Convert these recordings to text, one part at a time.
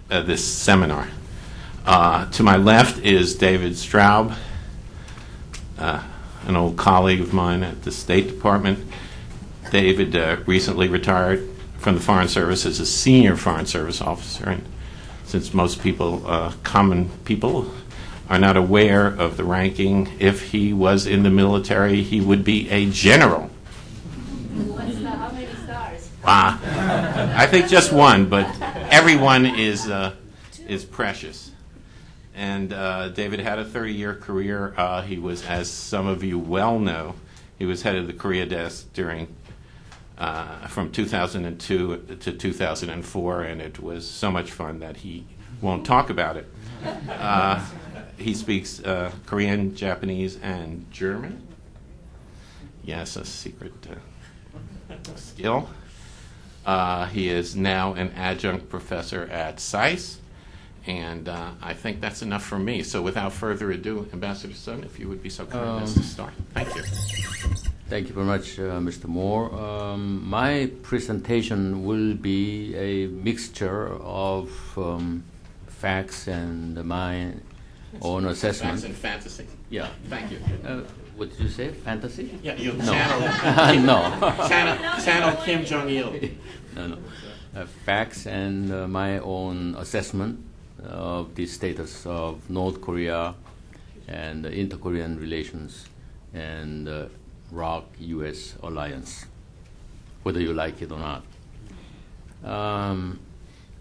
this seminar. To my left is David Straub, an old colleague of mine at the State Department. David recently retired from the Foreign Service as a senior Foreign Service officer, and since most people, common people, are not aware of the ranking, if he was in the military, he would be a general. How many stars? I think just one, but everyone is precious. And David had a 30-year career. He was, as some of you well know, he was head of the Korea desk during from 2002 to 2004, and it was so much fun that he won't talk about it. He speaks Korean, Japanese, and German. Yes, a secret skill. He is now an adjunct professor at SAIS, and I think that's enough from me. So without further ado, Ambassador Sun, if you would be so kind as to start. Thank you. Thank you very much, Mr. Moore. My presentation will be a mixture of facts and my own assessment. Facts and fantasy. Yeah. Thank you. What did you say? Fantasy? Yeah, you No. channel Kim Jong-il. No. Facts and my own assessment of the status of North Korea and the inter-Korean relations and ROC-U.S. alliance, whether you like it or not.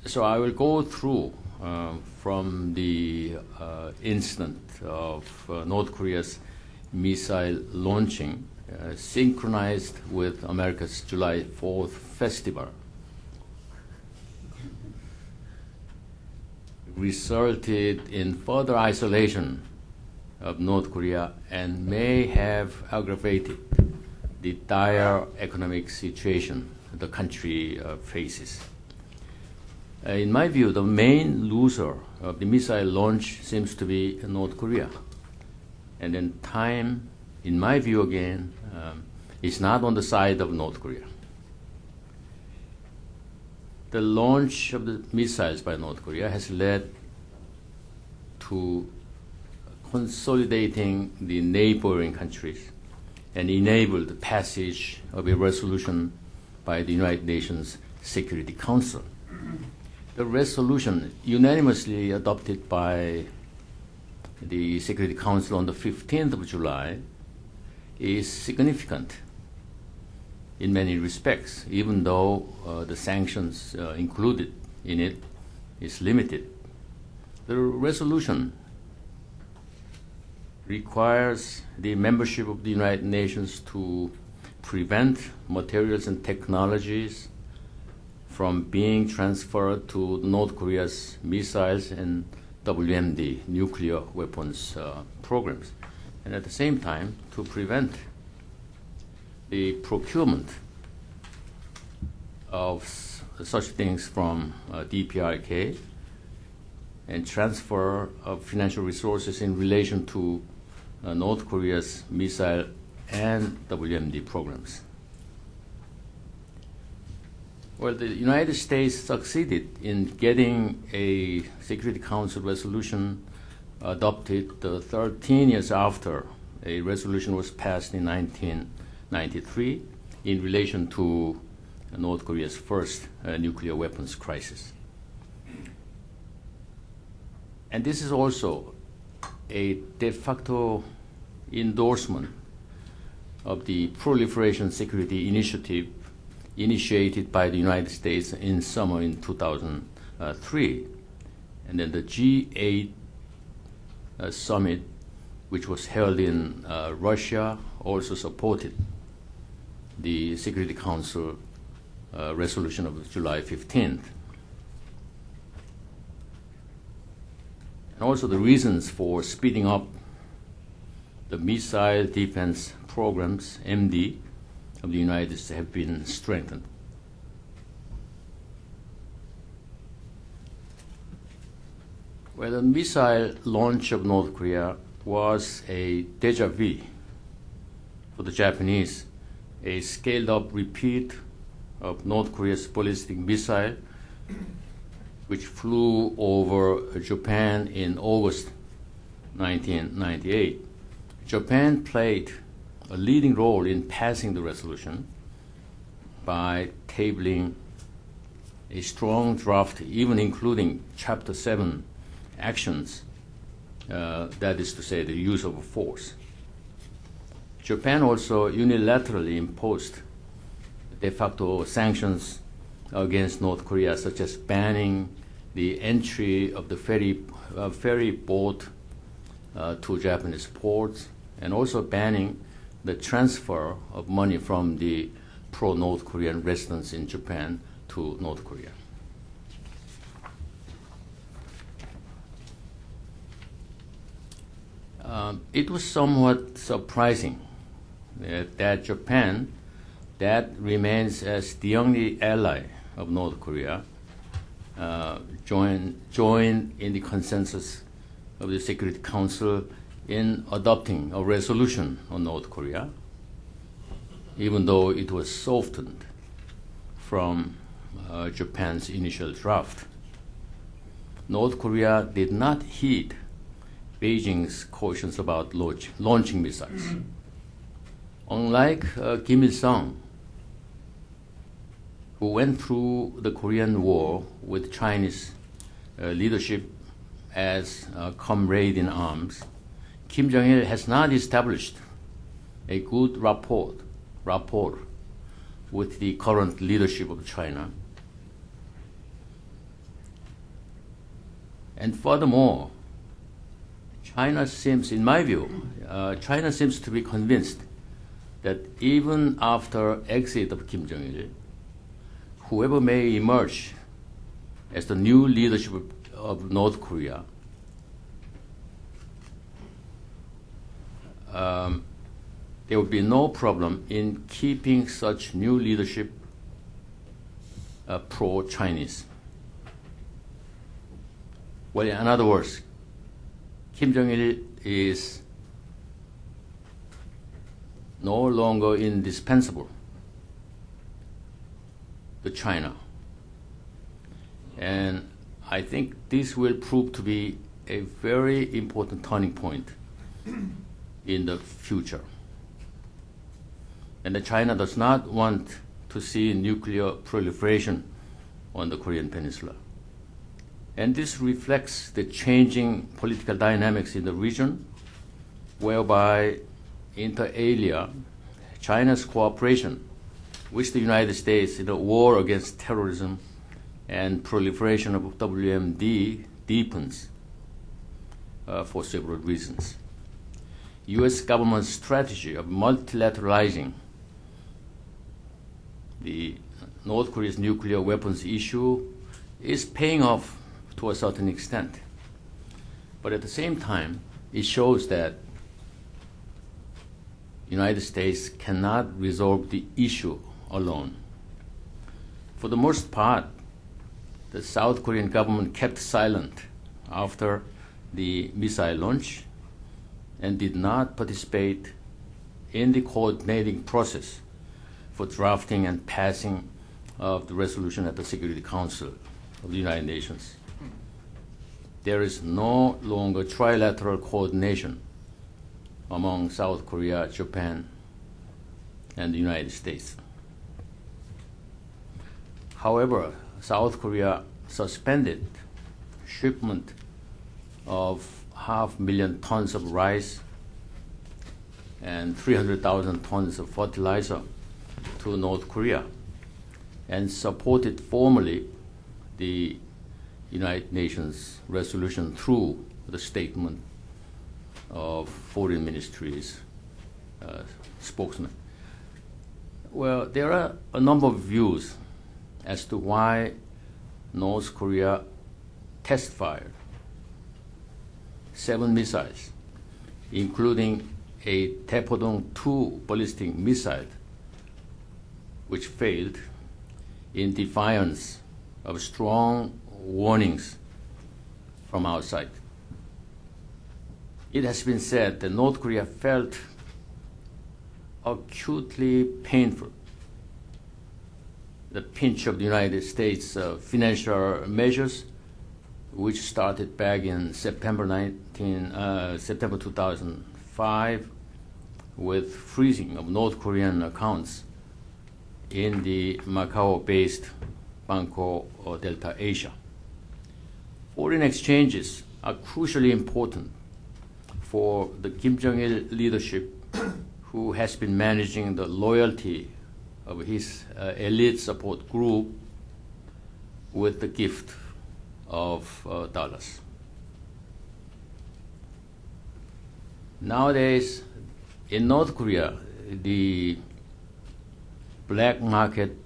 So I will go through from the incident of North Korea's missile launching, synchronized with America's July 4th festival, resulted in further isolation of North Korea and may have aggravated the dire economic situation the country faces. In my view, the main loser of the missile launch seems to be North Korea. And then time, in my view again, is not on the side of North Korea. The launch of the missiles by North Korea has led to consolidating the neighboring countries and enabled the passage of a resolution by the United Nations Security Council. The resolution, unanimously adopted by the Security Council on the 15th of July, is significant in many respects, even though the sanctions included in it is limited. The resolution requires the membership of the United Nations to prevent materials and technologies from being transferred to North Korea's missiles and WMD, nuclear weapons programs, and at the same time to prevent the procurement of such things from DPRK and transfer of financial resources in relation to North Korea's missile and WMD programs. Well, the United States succeeded in getting a Security Council resolution adopted 13 years after a resolution was passed in 1993 in relation to North Korea's first nuclear weapons crisis. And this is also a de facto endorsement of the Proliferation Security Initiative initiated by the United States in summer in 2003. And then the G8 summit, which was held in Russia, also supported the Security Council resolution of July 15th. And also the reasons for speeding up the missile defense programs, MD, of the United States have been strengthened. Well, the missile launch of North Korea was a déjà vu for the Japanese, a scaled-up repeat of North Korea's ballistic missile which flew over Japan in August 1998, Japan played a leading role in passing the resolution by tabling a strong draft, even including Chapter 7 actions, that is to say, the use of force. Japan also unilaterally imposed de facto sanctions against North Korea, such as banning the entry of the ferry boat to Japanese ports, and also banning the transfer of money from the pro-North Korean residents in Japan to North Korea. It was somewhat surprising that Japan, that remains as the only ally of North Korea, joined in the consensus of the Security Council in adopting a resolution on North Korea, even though it was softened from Japan's initial draft. North Korea did not heed Beijing's cautions about launching missiles. Unlike Kim Il-sung, who went through the Korean War with Chinese leadership as a comrade in arms, Kim Jong-il has not established a good rapport with the current leadership of China. And furthermore, China seems, in my view, China seems to be convinced that even after exit of Kim Jong-il, whoever may emerge as the new leadership of North Korea, there would be no problem in keeping such new leadership pro-Chinese. Well, in other words, Kim Jong-il is no longer indispensable to China. And I think this will prove to be a very important turning point in the future. And that China does not want to see nuclear proliferation on the Korean Peninsula. And this reflects the changing political dynamics in the region, whereby inter alia, China's cooperation with the United States in the war against terrorism and proliferation of WMD deepens for several reasons. U.S. government's strategy of multilateralizing the North Korea's nuclear weapons issue is paying off to a certain extent. But at the same time, it shows that the United States cannot resolve the issue alone. For the most part, the South Korean government kept silent after the missile launch and did not participate in the coordinating process for drafting and passing of the resolution at the Security Council of the United Nations. There is no longer trilateral coordination among South Korea, Japan, and the United States. However, South Korea suspended shipment of 500,000 tons of rice and 300,000 tons of fertilizer to North Korea and supported formally the United Nations resolution through the statement of Foreign Ministry's spokesman. Well, there are a number of views as to why North Korea test-fired 7 missiles, including a Taepodong-2 ballistic missile, which failed in defiance of strong warnings from outside. It has been said that North Korea felt acutely painful the pinch of the United States financial measures which started back in September 2005 with freezing of North Korean accounts in the Macau-based Banco Delta Asia. Foreign exchanges are crucially important for the Kim Jong-il leadership, who has been managing the loyalty of his elite support group with the gift of dollars. Nowadays, in North Korea, the black market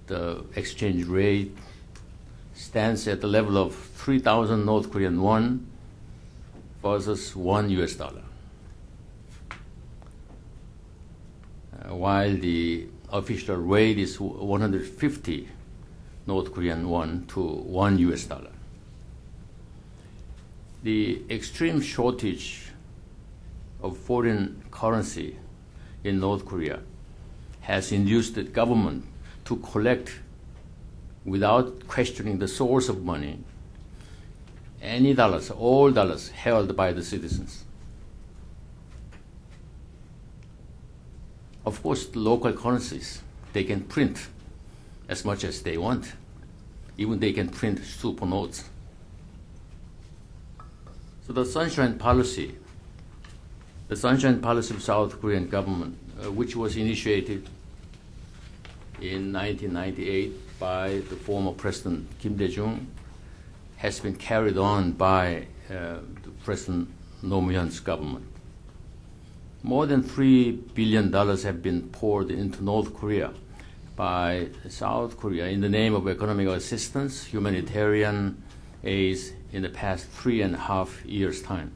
exchange rate stands at the level of 3,000 North Korean won versus $1 US, while the official rate is 150 North Korean won to $1 US. The extreme shortage of foreign currency in North Korea has induced the government to collect, without questioning the source of money, any dollars, all dollars held by the citizens. Of course, the local currencies, they can print as much as they want. Even they can print super notes. So the sunshine policy of South Korean government, which was initiated in 1998 by the former President Kim Dae-jung, has been carried on by the President Roh Moo-hyun's government. More than $3 billion have been poured into North Korea by South Korea in the name of economic assistance, humanitarian aid in the past 3.5 years' time.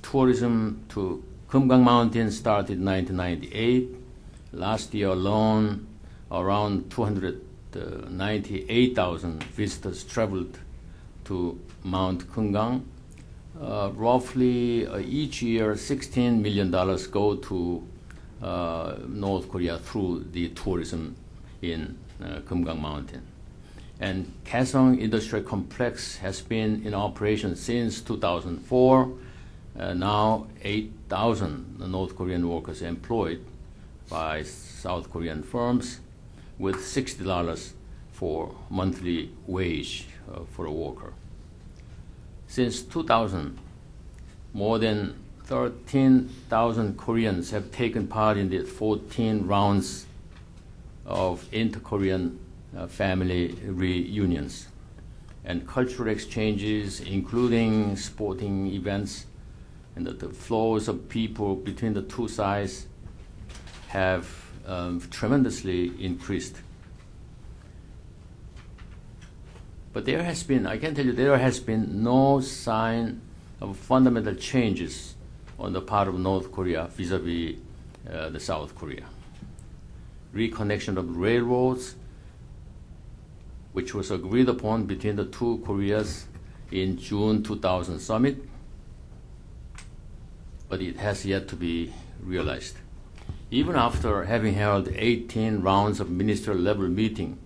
Tourism to Kumgang Mountain started in 1998. Last year alone, around 298,000 visitors traveled to Mount Kumgang. Roughly each year, $16 million go to North Korea through the tourism in Kumgang Mountain. And Kaesong Industrial Complex has been in operation since 2004. Now 8,000 North Korean workers employed by South Korean firms, with $60 for monthly wage for a worker. Since 2000, more than 13,000 Koreans have taken part in the 14 rounds of inter-Korean family reunions and cultural exchanges, including sporting events, and that the flows of people between the two sides have tremendously increased. But there has been, I can tell you, there has been no sign of fundamental changes on the part of North Korea vis-a-vis the South Korea. Reconnection of railroads, which was agreed upon between the two Koreas in June 2000 summit, but it has yet to be realized. Even after having held 18 rounds of ministerial level meeting,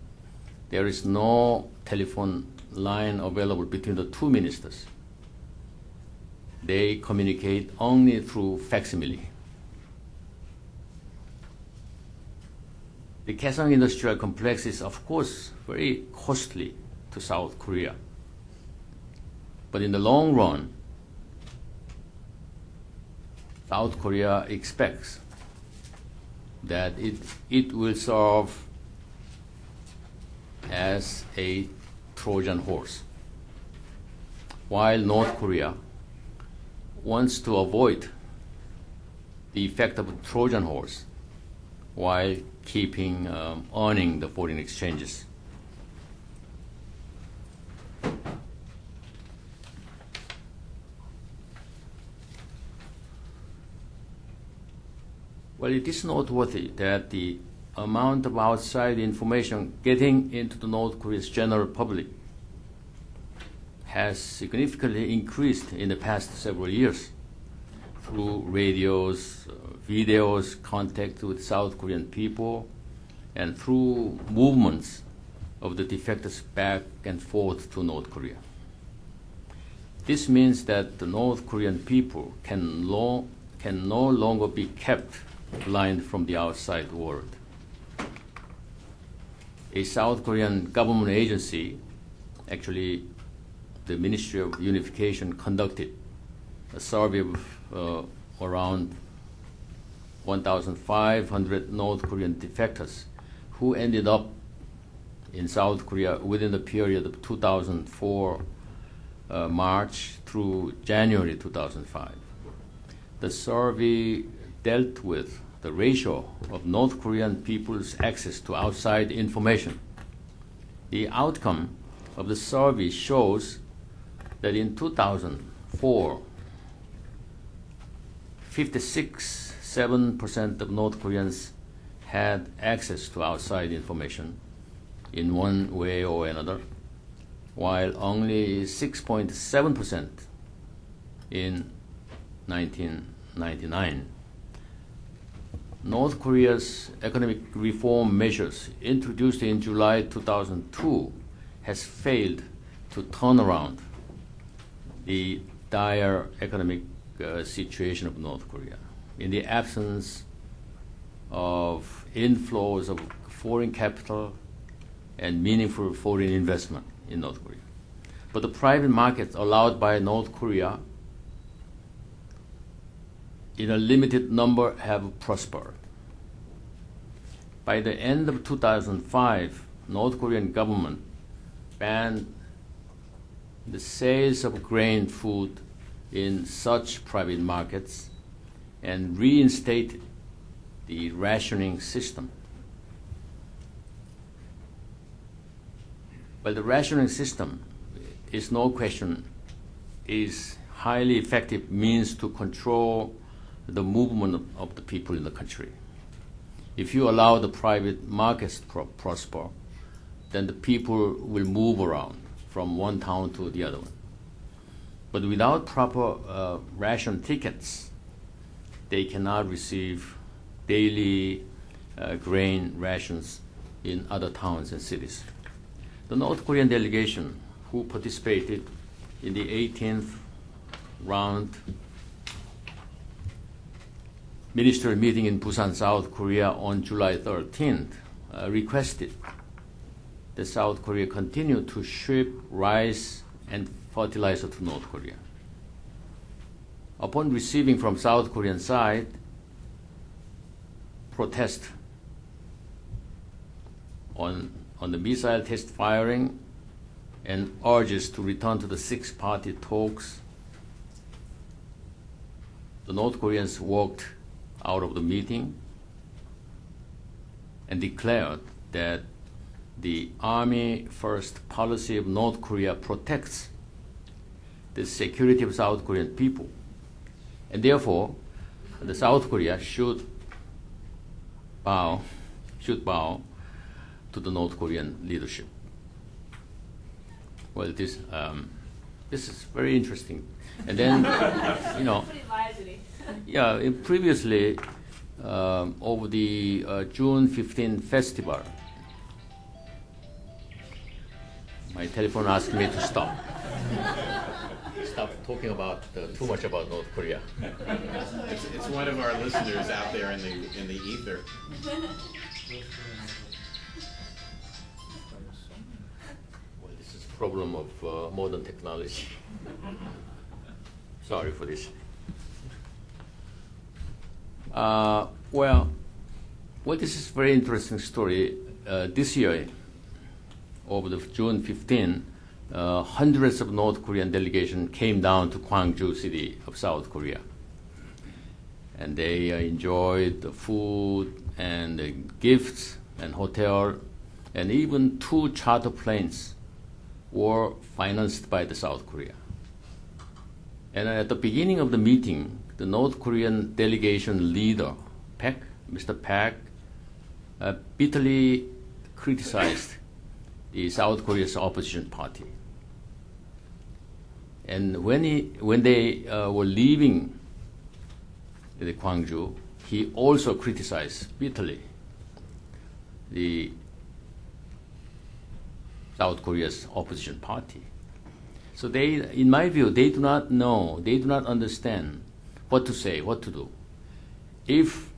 there is no telephone line available between the two ministers. They communicate only through facsimile. The Kaesong Industrial Complex is, of course, very costly to South Korea. But in the long run, South Korea expects that it will serve as a Trojan horse, while North Korea wants to avoid the effect of a Trojan horse while keeping earning the foreign exchanges. Well, it is noteworthy that the amount of outside information getting into the North Korea's general public has significantly increased in the past several years through radios, videos, contact with South Korean people, and through movements of the defectors back and forth to North Korea. This means that the North Korean people can no longer be kept blind from the outside world. A South Korean government agency, actually the Ministry of Unification, conducted a survey of around 1,500 North Korean defectors who ended up in South Korea within the period of 2004 March through January 2005. The survey dealt with the ratio of North Korean people's access to outside information. The outcome of the survey shows that in 2004, 56.7% of North Koreans had access to outside information in one way or another, while only 6.7% in 1999. North Korea's economic reform measures introduced in July 2002 has failed to turn around the dire economic situation of North Korea. In the absence of inflows of foreign capital and meaningful foreign investment in North Korea. But the private markets allowed by North Korea in a limited number have prospered. By the end of 2005, North Korean government banned the sales of grain food in such private markets and reinstated the rationing system. But the rationing system is no question is highly effective means to control the movement of the people in the country. If you allow the private markets to prosper, then the people will move around from one town to the other one. But without proper ration tickets, they cannot receive daily grain rations in other towns and cities. The North Korean delegation who participated in the 18th round ministerial meeting in Busan, South Korea on July 13th requested that South Korea continue to ship rice and fertilizer to North Korea. Upon receiving from South Korean side protest on the missile test firing and urges to return to the six-party talks, the North Koreans walked out of the meeting and declared that the Army First policy of North Korea protects the security of South Korean people, and therefore the South Korea should bow to the North Korean leadership. Well, this is very interesting. And then, Pretty lively. yeah, previously over the June 15 festival, my telephone asked me to stop talking about too much about North Korea. It's one of our listeners out there in the ether. Well, this is a problem of modern technology. Sorry for this. Well, this is a very interesting story. This year, over the June 15, hundreds of North Korean delegation came down to Gwangju city of South Korea. And they enjoyed the food and the gifts and hotel, and even 2 charter planes were financed by the South Korea. And at the beginning of the meeting, the North Korean delegation leader, Mr. Park, bitterly criticized the South Korea's opposition party. And when they were leaving the Gwangju, he also criticized bitterly the South Korea's opposition party. So they, in my view, they do not know, they do not understand what to say, what to do. If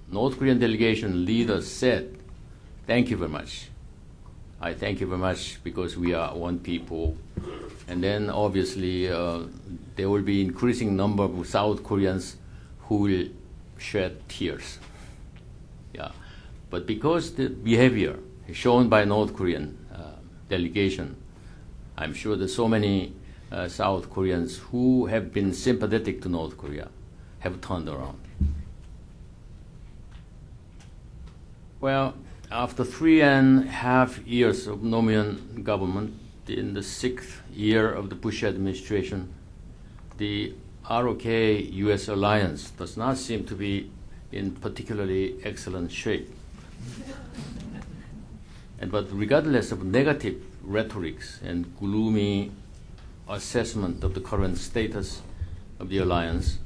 North Korean delegation leaders said, thank you very much, I thank you very much because we are one people, and then obviously there will be increasing number of South Koreans who will shed tears. Yeah, but because the behavior shown by North Korean delegation, I'm sure that so many South Koreans who have been sympathetic to North Korea have turned around. Well, after 3.5 years of Nominal government, in the 6th year of the Bush administration, the ROK-US alliance does not seem to be in particularly excellent shape. But regardless of negative rhetorics and gloomy assessment of the current status of the alliance,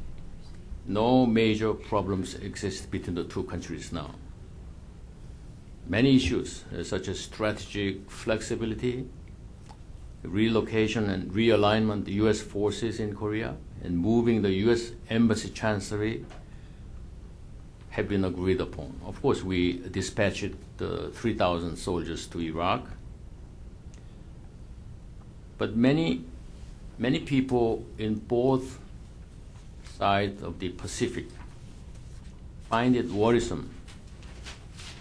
no major problems exist between the two countries now. Many issues, such as strategic flexibility, relocation and realignment of U.S. forces in Korea, and moving the U.S. Embassy Chancellery, have been agreed upon. Of course, we dispatched 3,000 soldiers to Iraq, but many people in both sides of the Pacific find it worrisome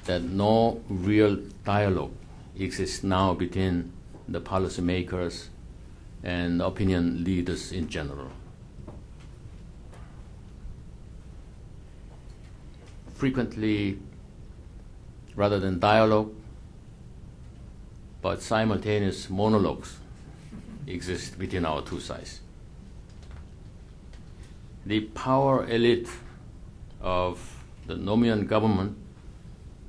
that no real dialogue exists now between the policymakers and opinion leaders in general. Frequently, rather than dialogue, but simultaneous monologues exist between our two sides. The power elite of the Nominal government,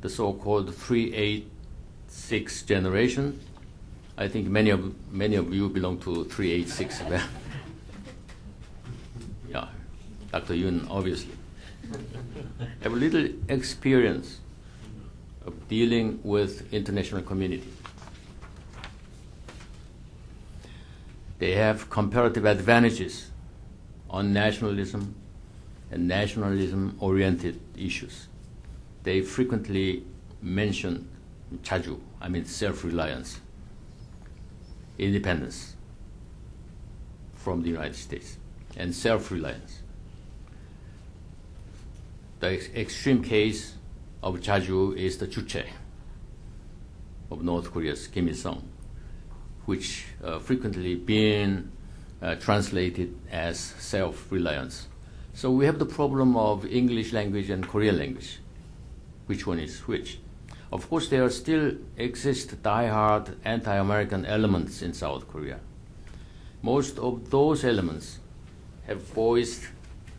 the so-called 386 generation, I think many of you belong to 386. Yeah, Dr. Yoon, obviously, have a little experience of dealing with international community. They have comparative advantages on nationalism and nationalism-oriented issues. They frequently mention 자주, I mean self-reliance, independence from the United States, and self-reliance. The extreme case of 자주 is the 주체 of North Korea's Kim Il-sung, which frequently been translated as self-reliance. So we have the problem of English language and Korean language. Which one is which? Of course, there still exist die-hard anti-American elements in South Korea. Most of those elements have voiced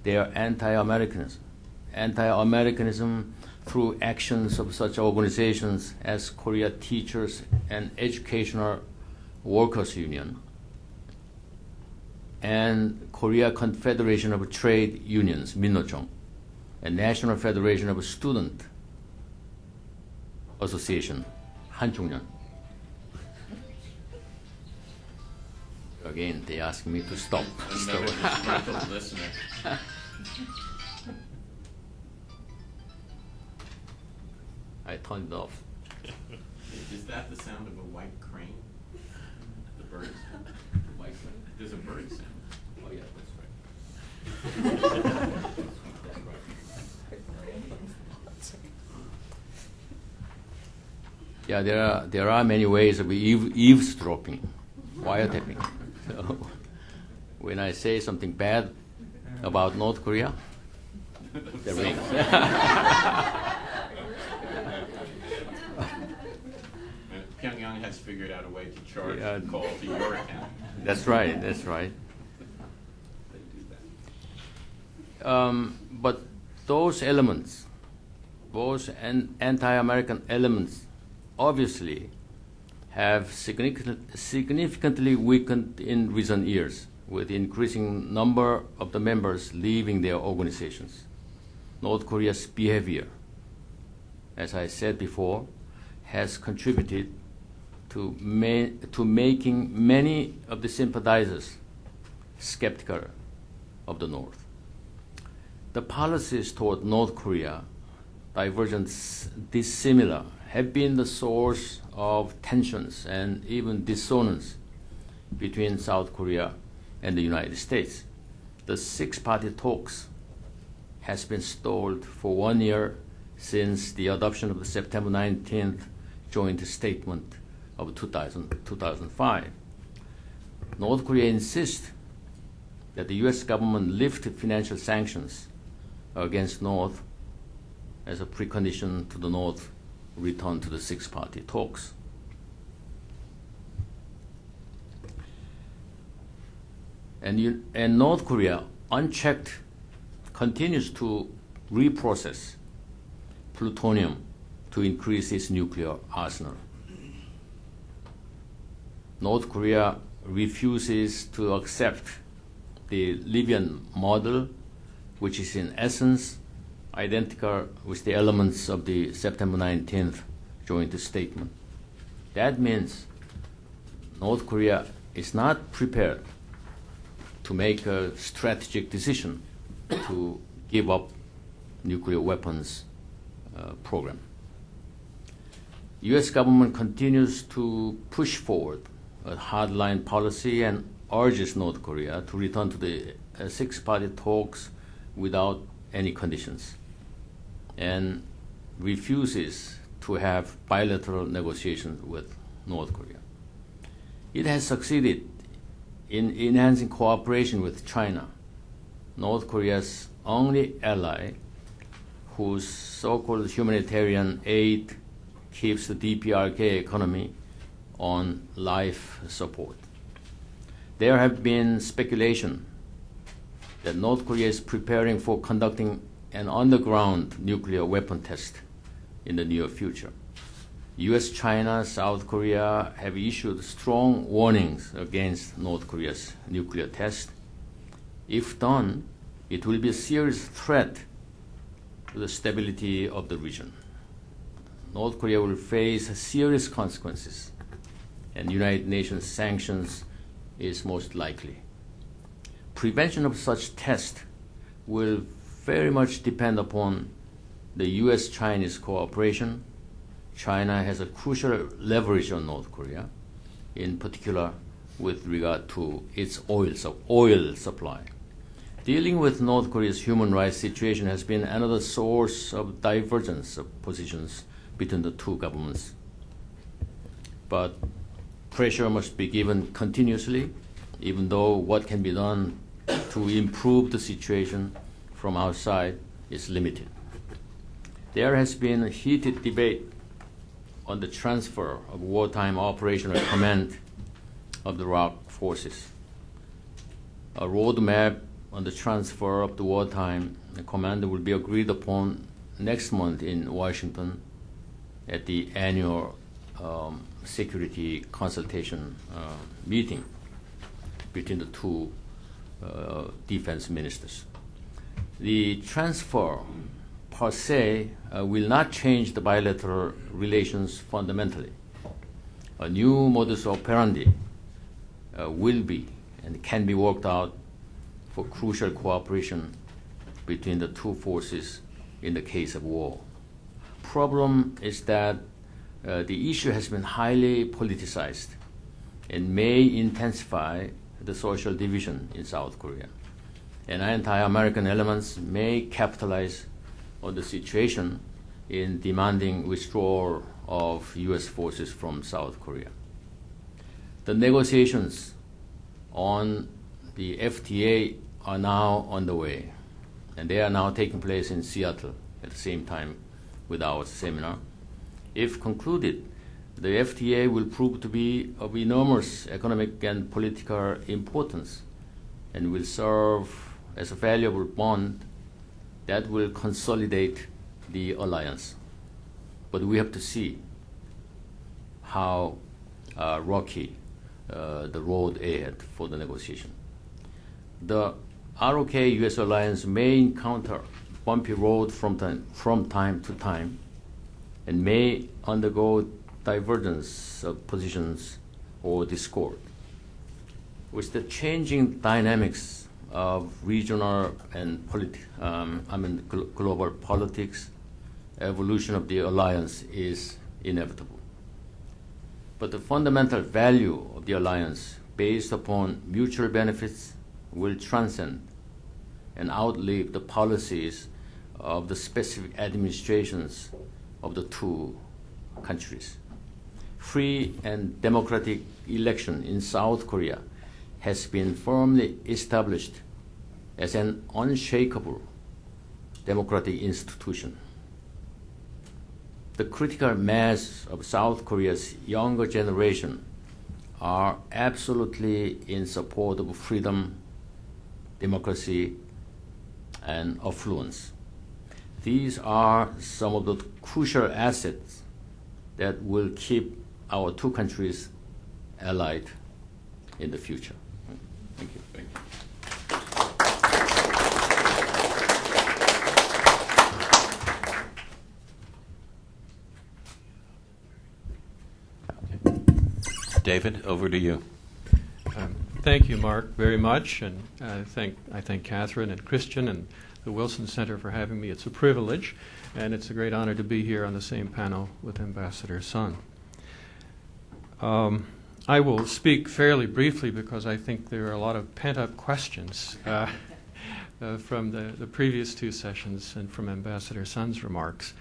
their anti-Americanism through actions of such organizations as Korea Teachers and Educational Workers Union and Korea Confederation of Trade Unions, 민노총, and National Federation of Student Association, 한중년. Again, they ask me to stop. Another disgruntled listener. I turned it off. Is that the sound of a white crane? The birds? White crane? There's a bird sound. Oh yeah, that's right. That's right. Yeah, there are many ways of eavesdropping, wiretapping. So when I say something bad about North Korea, they ring. Pyongyang has figured out a way to charge Yeah. the call to your account. That's right. That's right. But those elements, those anti-American elements, obviously have significantly weakened in recent years, with increasing number of the members leaving their organizations. North Korea's behavior, as I said before, has contributed to making many of the sympathizers skeptical of the North. The policies toward North Korea, divergent, dissimilar, have been the source of tensions and even dissonance between South Korea and the United States. The six-party talks has been stalled for 1 year since the adoption of the September 19th joint statement of 2005. North Korea insists that the U.S. government lift financial sanctions against North as a precondition to the North return to the six-party talks. And North Korea, unchecked, continues to reprocess plutonium to increase its nuclear arsenal. North Korea refuses to accept the Libyan model, which is in essence identical with the elements of the September 19th joint statement. That means North Korea is not prepared to make a strategic decision to give up nuclear weapons program. U.S. government continues to push forward a hardline policy and urges North Korea to return to the six-party talks without any conditions, and refuses to have bilateral negotiations with North Korea. It has succeeded in enhancing cooperation with China, North Korea's only ally, whose so-called humanitarian aid keeps the DPRK economy on life support. There have been speculation that North Korea is preparing for conducting an underground nuclear weapon test in the near future. US, China, South Korea have issued strong warnings against North Korea's nuclear test. If done, it will be a serious threat to the stability of the region. North Korea will face serious consequences, and United Nations sanctions is most likely. Prevention of such tests will very much depend upon the US-Chinese cooperation. China has a crucial leverage on North Korea, in particular with regard to its oil supply. Dealing with North Korea's human rights situation has been another source of divergence of positions between the two governments. But pressure must be given continuously, even though what can be done to improve the situation from outside is limited. There has been a heated debate on the transfer of wartime operational command of the ROK forces. A roadmap on the transfer of the wartime command will be agreed upon next month in Washington at the annual security consultation meeting between the two defense ministers. The transfer per se will not change the bilateral relations fundamentally. A new modus operandi will be and can be worked out for crucial cooperation between the two forces in the case of war. Problem is that the issue has been highly politicized and may intensify the social division in South Korea. And anti-American elements may capitalize on the situation in demanding withdrawal of U.S. forces from South Korea. The negotiations on the FTA are now underway, and they are now taking place in Seattle at the same time with our seminar. If concluded, the FTA will prove to be of enormous economic and political importance and will serve as a valuable bond that will consolidate the alliance. But we have to see how rocky the road ahead for the negotiation. The ROK-US alliance may encounter bumpy road from time to time and may undergo divergence of positions or discord. With the changing dynamics of regional and global politics, evolution of the alliance is inevitable. But the fundamental value of the alliance, based upon mutual benefits, will transcend and outlive the policies of the specific administrations of the two countries. Free and democratic election in South Korea has been firmly established as an unshakable democratic institution. The critical mass of South Korea's younger generation are absolutely in support of freedom, democracy, and affluence. These are some of the crucial assets that will keep our two countries allied in the future. Thank you. Thank you. David, over to you. Thank you, Mark, very much, and I thank Catherine and Christian and the Wilson Center for having me. It's a privilege, and it's a great honor to be here on the same panel with Ambassador Sun. I will speak fairly briefly because I think there are a lot of pent-up questions from the previous two sessions and from Ambassador Sun's remarks.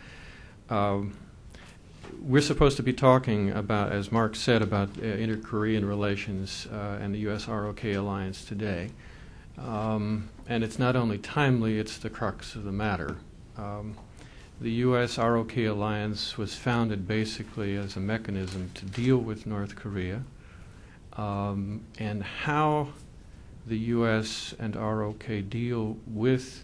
We're supposed to be talking about, as Mark said, about inter-Korean relations and the U.S.-ROK alliance today. And it's not only timely, it's the crux of the matter. The U.S.-ROK alliance was founded basically as a mechanism to deal with North Korea, and how the U.S. and ROK deal with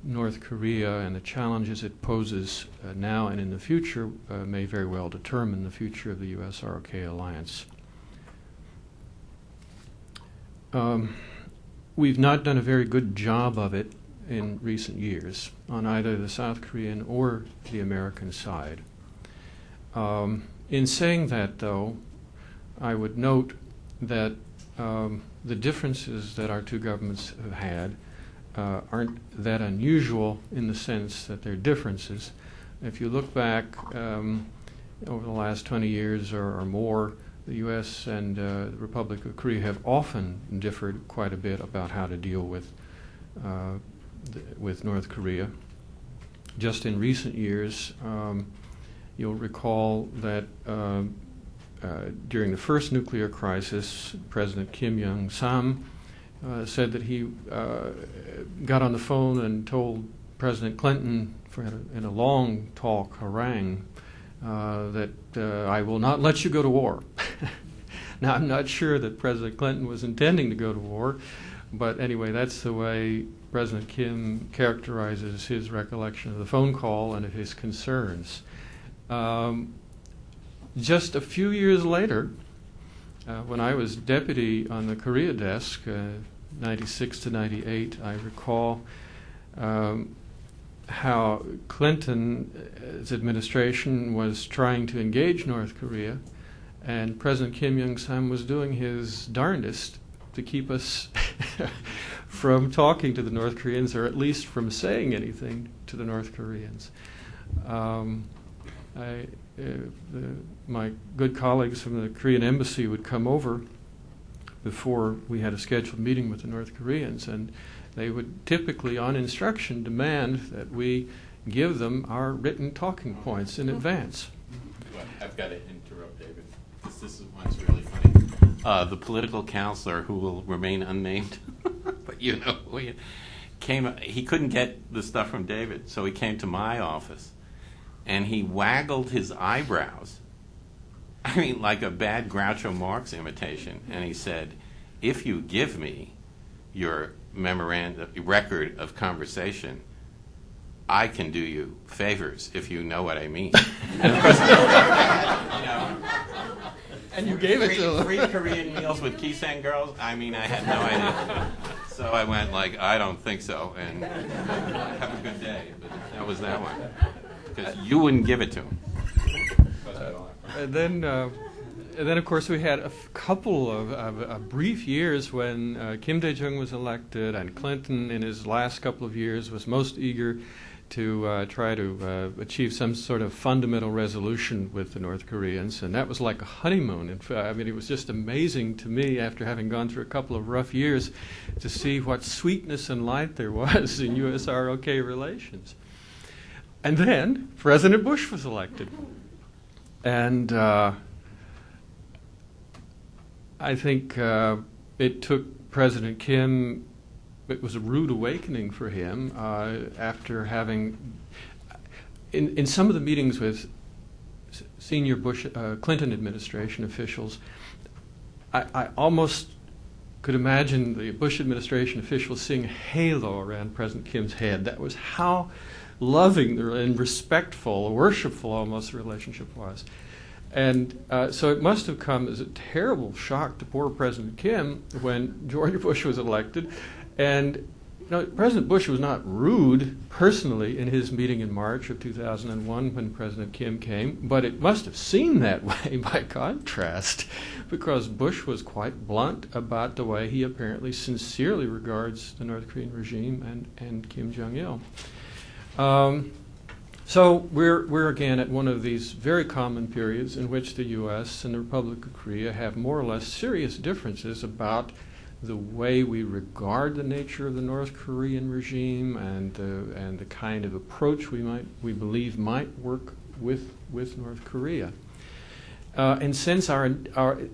North Korea and the challenges it poses now and in the future may very well determine the future of the U.S.-ROK alliance. We've not done a very good job of it in recent years on either the South Korean or the American side. In saying that, though, I would note that the differences that our two governments have had aren't that unusual in the sense that they're differences. If you look back over the last 20 years or more, the U.S. and the Republic of Korea have often differed quite a bit about how to deal with North Korea. Just in recent years, you'll recall that during the first nuclear crisis, President Kim Young-sam said that he got on the phone and told President Clinton in a long talk, harangue, that I will not let you go to war. Now, I'm not sure that President Clinton was intending to go to war, but anyway, that's the way President Kim characterizes his recollection of the phone call and of his concerns. Just a few years later, when I was deputy on the Korea desk, 96 to 98, I recall how Clinton's administration was trying to engage North Korea, and President Kim Young-sam was doing his darndest to keep us from talking to the North Koreans, or at least from saying anything to the North Koreans. My good colleagues from the Korean embassy would come over before we had a scheduled meeting with the North Koreans, and they would typically, on instruction, demand that we give them our written talking points in advance. I've got to interrupt, David. This one's really funny. The political counselor, who will remain unnamed, but you know, he couldn't get the stuff from David, so he came to my office, and he waggled his eyebrows. I mean, like a bad Groucho Marx imitation. And he said, if you give me your record of conversation, I can do you favors, if you know what I mean. And of course, you know, and you gave it to him. Free Korean meals with Kisang girls? I mean, I had no idea. So I went like, I don't think so, and have a good day. But that was that one. Because you wouldn't give it to him. then, of course, we had a couple of brief years when Kim Dae-jung was elected, and Clinton, in his last couple of years, was most eager to try to achieve some sort of fundamental resolution with the North Koreans, and that was like a honeymoon. In fact, I mean, it was just amazing to me, after having gone through a couple of rough years, to see what sweetness and light there was in U.S.-ROK relations. And then President Bush was elected, and I think it took President Kim, it was a rude awakening for him after having, in some of the meetings with senior Bush, Clinton administration officials, I almost could imagine the Bush administration officials seeing a halo around President Kim's head. That was how loving and respectful, worshipful almost the relationship was. And so it must have come as a terrible shock to poor President Kim when George Bush was elected. And President Bush was not rude personally in his meeting in March of 2001 when President Kim came, but it must have seemed that way by contrast, because Bush was quite blunt about the way he apparently sincerely regards the North Korean regime and Kim Jong-il. So we're again at one of these very common periods in which the U.S. and the Republic of Korea have more or less serious differences about the way we regard the nature of the North Korean regime and the kind of approach we believe might work with North Korea. And since our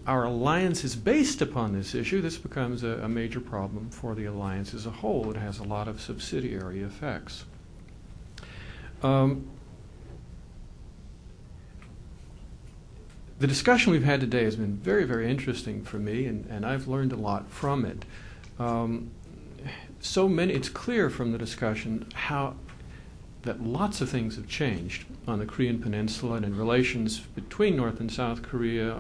alliance is based upon this issue, this becomes a major problem for the alliance as a whole. It has a lot of subsidiary effects. The discussion we've had today has been very, very interesting for me, and I've learned a lot from it. It's clear from the discussion that lots of things have changed on the Korean Peninsula and in relations between North and South Korea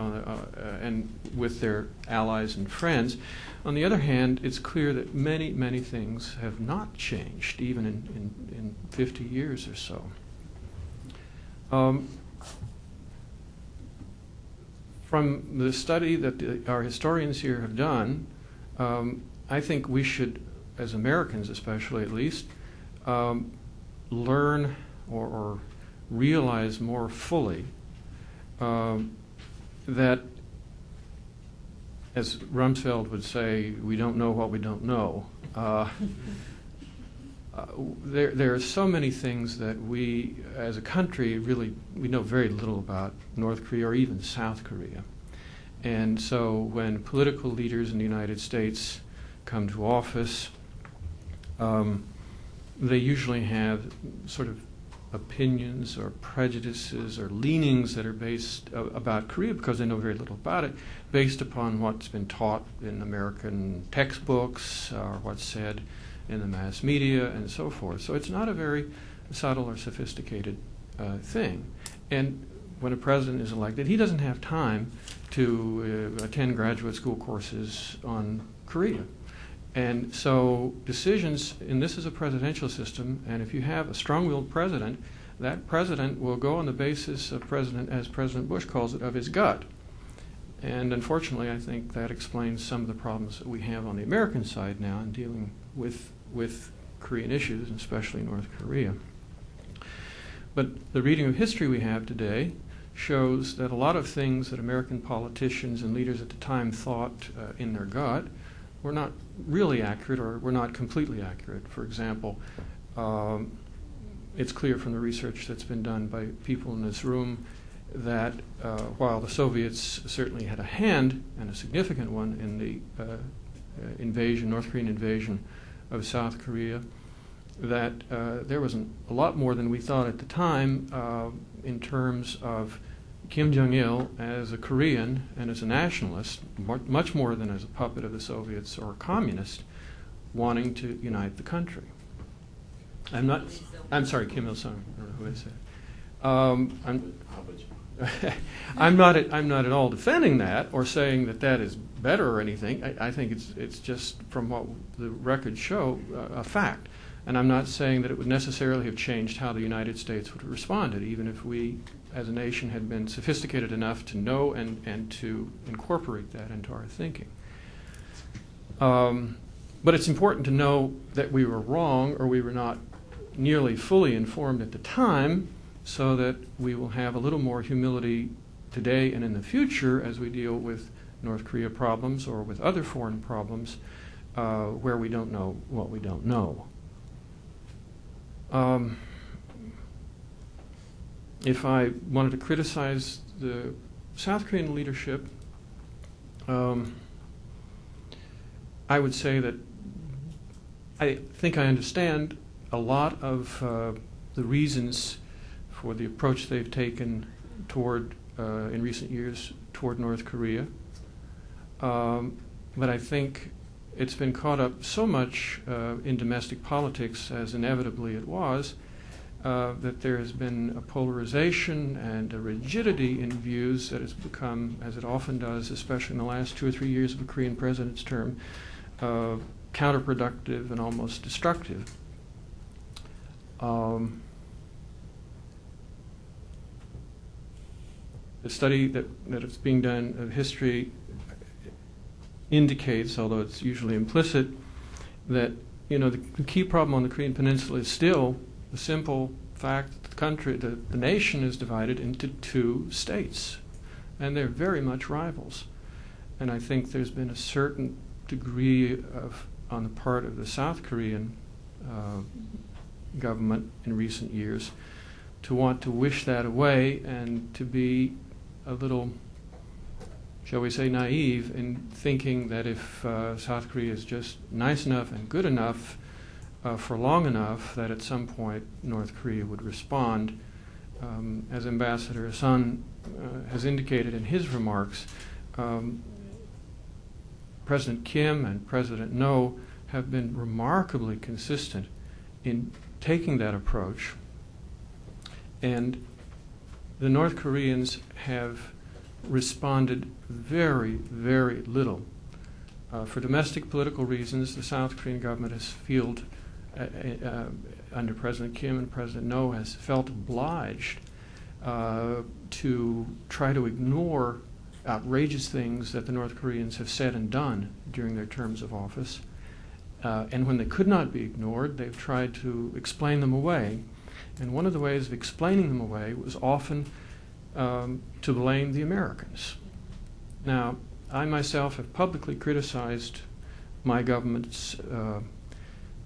and with their allies and friends. On the other hand, it's clear that many, many things have not changed, even in 50 years or so. From the study that our historians here have done, I think we should, as Americans especially at least, learn or realize more fully that, as Rumsfeld would say, we don't know what we don't know. There are so many things that we, as a country, we know very little about North Korea or even South Korea. And so when political leaders in the United States come to office, they usually have sort of opinions or prejudices or leanings that are based about Korea, because they know very little about it, based upon what's been taught in American textbooks or what's said in the mass media and so forth. So it's not a very subtle or sophisticated thing. And when a president is elected, he doesn't have time to attend graduate school courses on Korea. And so decisions, and this is a presidential system, and if you have a strong-willed president, that president will go on the basis of as President Bush calls it, of his gut. And unfortunately, I think that explains some of the problems that we have on the American side now in dealing with Korean issues, and especially North Korea. But the reading of history we have today shows that a lot of things that American politicians and leaders at the time thought in their gut were not really accurate, or were not completely accurate. For example, it's clear from the research that's been done by people in this room that while the Soviets certainly had a hand, and a significant one, in the North Korean invasion of South Korea, that there was a lot more than we thought at the time in terms of Kim Jong-il as a Korean and as a nationalist, much more than as a puppet of the Soviets or a communist, wanting to unite the country. I'm sorry, Kim Il-sung. I don't know who I said. I'm not at all defending that or saying that is better or anything. I think it's just, from what the records show, a fact And I'm not saying that it would necessarily have changed how the United States would have responded, even if we, as a nation, had been sophisticated enough to know and to incorporate that into our thinking. But it's important to know that we were wrong, or we were not nearly fully informed at the time, so that we will have a little more humility today and in the future as we deal with North Korea problems or with other foreign problems where we don't know what we don't know. If I wanted to criticize the South Korean leadership, I would say that I think I understand a lot of the reasons for the approach they've taken toward, in recent years, toward North Korea. But I think it's been caught up so much in domestic politics, as inevitably it was, that there has been a polarization and a rigidity in views that has become, as it often does, especially in the last 2 or 3 years of a Korean president's term, counterproductive and almost destructive. The study that is being done of history indicates, although it's usually implicit, that the key problem on the Korean Peninsula is still the simple fact that the nation is divided into 2 states, and they're very much rivals. And I think there's been a certain degree of, on the part of the South Korean government in recent years, to want to wish that away and to be a little, shall we say, naive in thinking that if South Korea is just nice enough and good enough for long enough, that at some point North Korea would respond. As Ambassador Sun has indicated in his remarks, President Kim and President No have been remarkably consistent in taking that approach, and the North Koreans have responded very, very little. For domestic political reasons, the South Korean government has under President Kim and President No, has felt obliged to try to ignore outrageous things that the North Koreans have said and done during their terms of office. And when they could not be ignored, they've tried to explain them away. And one of the ways of explaining them away was often to blame the Americans. Now, I myself have publicly criticized my government's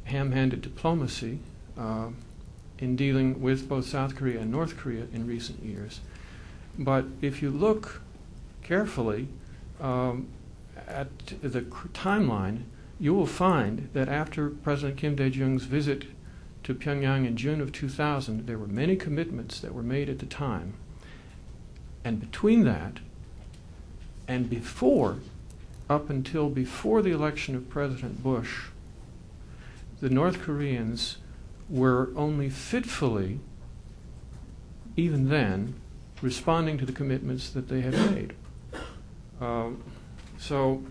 ham-handed diplomacy in dealing with both South Korea and North Korea in recent years. But if you look carefully at the timeline, you will find that after President Kim Dae-jung's visit to Pyongyang in June of 2000, there were many commitments that were made at the time. And between that and up until before the election of President Bush, the North Koreans were only fitfully, even then, responding to the commitments that they had made. So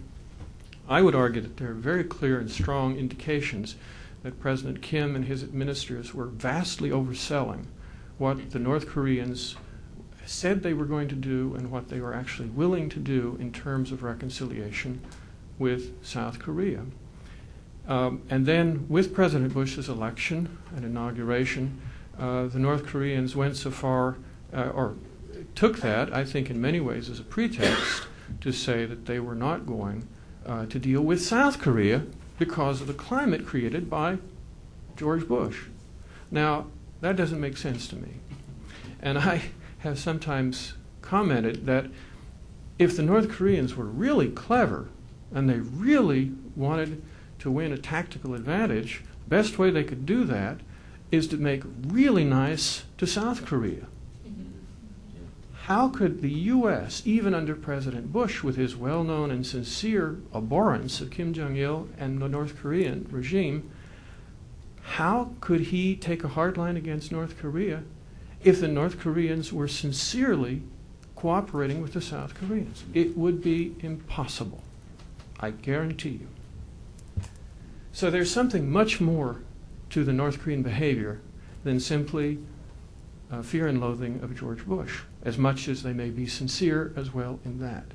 I would argue that there are very clear and strong indications that President Kim and his administrators were vastly overselling what the North Koreans said they were going to do and what they were actually willing to do in terms of reconciliation with South Korea. And then with President Bush's election and inauguration, the North Koreans went so far, or took that, I think in many ways, as a pretext to say that they were not going to deal with South Korea because of the climate created by George Bush. Now, that doesn't make sense to me. And I have sometimes commented that if the North Koreans were really clever and they really wanted to win a tactical advantage, the best way they could do that is to make really nice to South Korea. How could the U.S., even under President Bush, with his well-known and sincere abhorrence of Kim Jong-il and the North Korean regime, how could he take a hard line against North Korea if the North Koreans were sincerely cooperating with the South Koreans? It would be impossible, I guarantee you. So there's something much more to the North Korean behavior than simply fear and loathing of George Bush, as much as they may be sincere as well in that.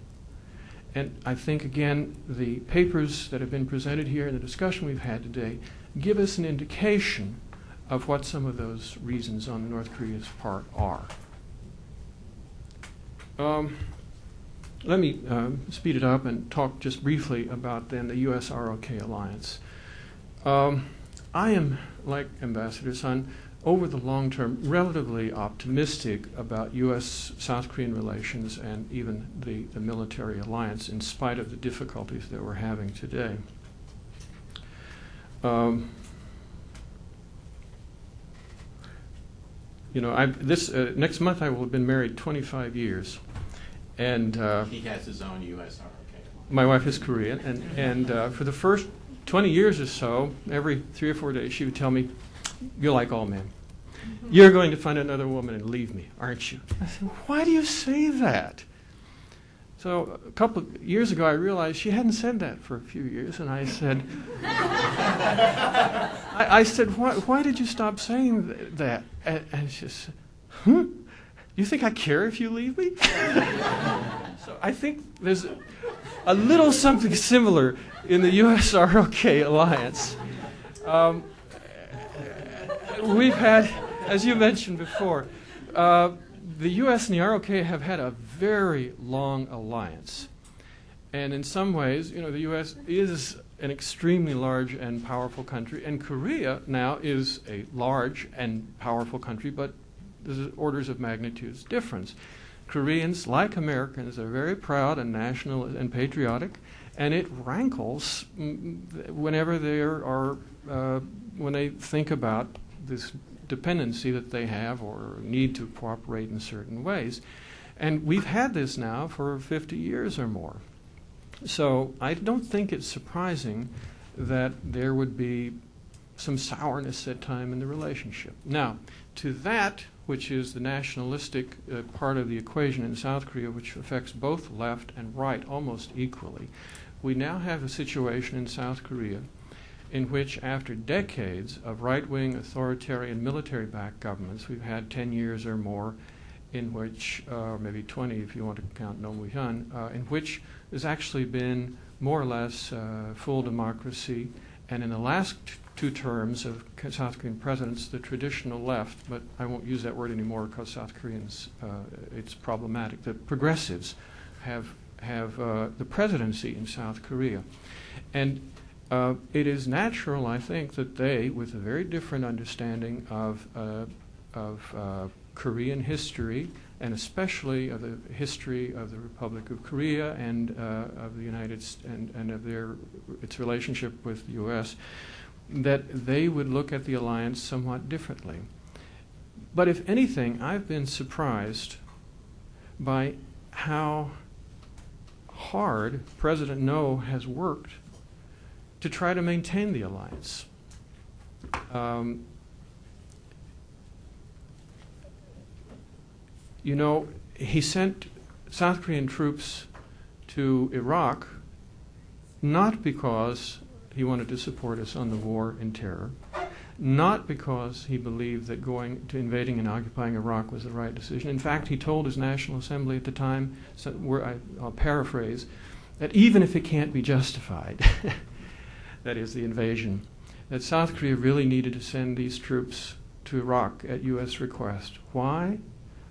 And I think, again, the papers that have been presented here and the discussion we've had today give us an indication of what some of those reasons on North Korea's part are. Let me speed it up and talk just briefly about then the U.S.-ROK alliance. I am, like Ambassador Sun, over the long term, relatively optimistic about U.S.-South Korean relations and even the military alliance, in spite of the difficulties that we're having today. Next month I will have been married 25 years, and He has his own U.S.-ROK. my wife is Korean, and for the first 20 years or so, every 3 or 4 days, she would tell me, "You're like all men. You're going to find another woman and leave me, aren't you?" I said, "Why do you say that?" So a couple of years ago, I realized she hadn't said that for a few years, and I said, I said, why did you stop saying that? And she said, "You think I care if you leave me?" So I think there's a little something similar in the U.S.-ROK alliance. We've had, as you mentioned before, the U.S. and the ROK have had a very long alliance. And in some ways, the U.S. is an extremely large and powerful country, and Korea now is a large and powerful country, but there's orders of magnitudes difference. Koreans, like Americans, are very proud and national and patriotic, and it rankles whenever when they think about this dependency that they have or need to cooperate in certain ways. And we've had this now for 50 years or more. So I don't think it's surprising that there would be some sourness at time in the relationship. Now, to that, which is the nationalistic part of the equation in South Korea, which affects both left and right almost equally, we now have a situation in South Korea in which, after decades of right-wing authoritarian military-backed governments, we've had 10 years or more in which, maybe 20 if you want to count Roh Moo-hyun, in which there's actually been more or less full democracy, and in the last two terms of South Korean presidents, the traditional left, but I won't use that word anymore because South Koreans, it's problematic. The progressives have the presidency in South Korea. And it is natural, I think, that they, with a very different understanding of Korean history, and especially of the history of the Republic of Korea and of the United States and of its relationship with the U.S., that they would look at the alliance somewhat differently. But if anything, I've been surprised by how hard President Roh has worked to try to maintain the alliance. He sent South Korean troops to Iraq not because he wanted to support us on the war in terror, not because he believed that going to invading and occupying Iraq was the right decision. In fact, he told his National Assembly at the time, I'll paraphrase, that even if it can't be justified, that is the invasion, that South Korea really needed to send these troops to Iraq at U.S. request. Why?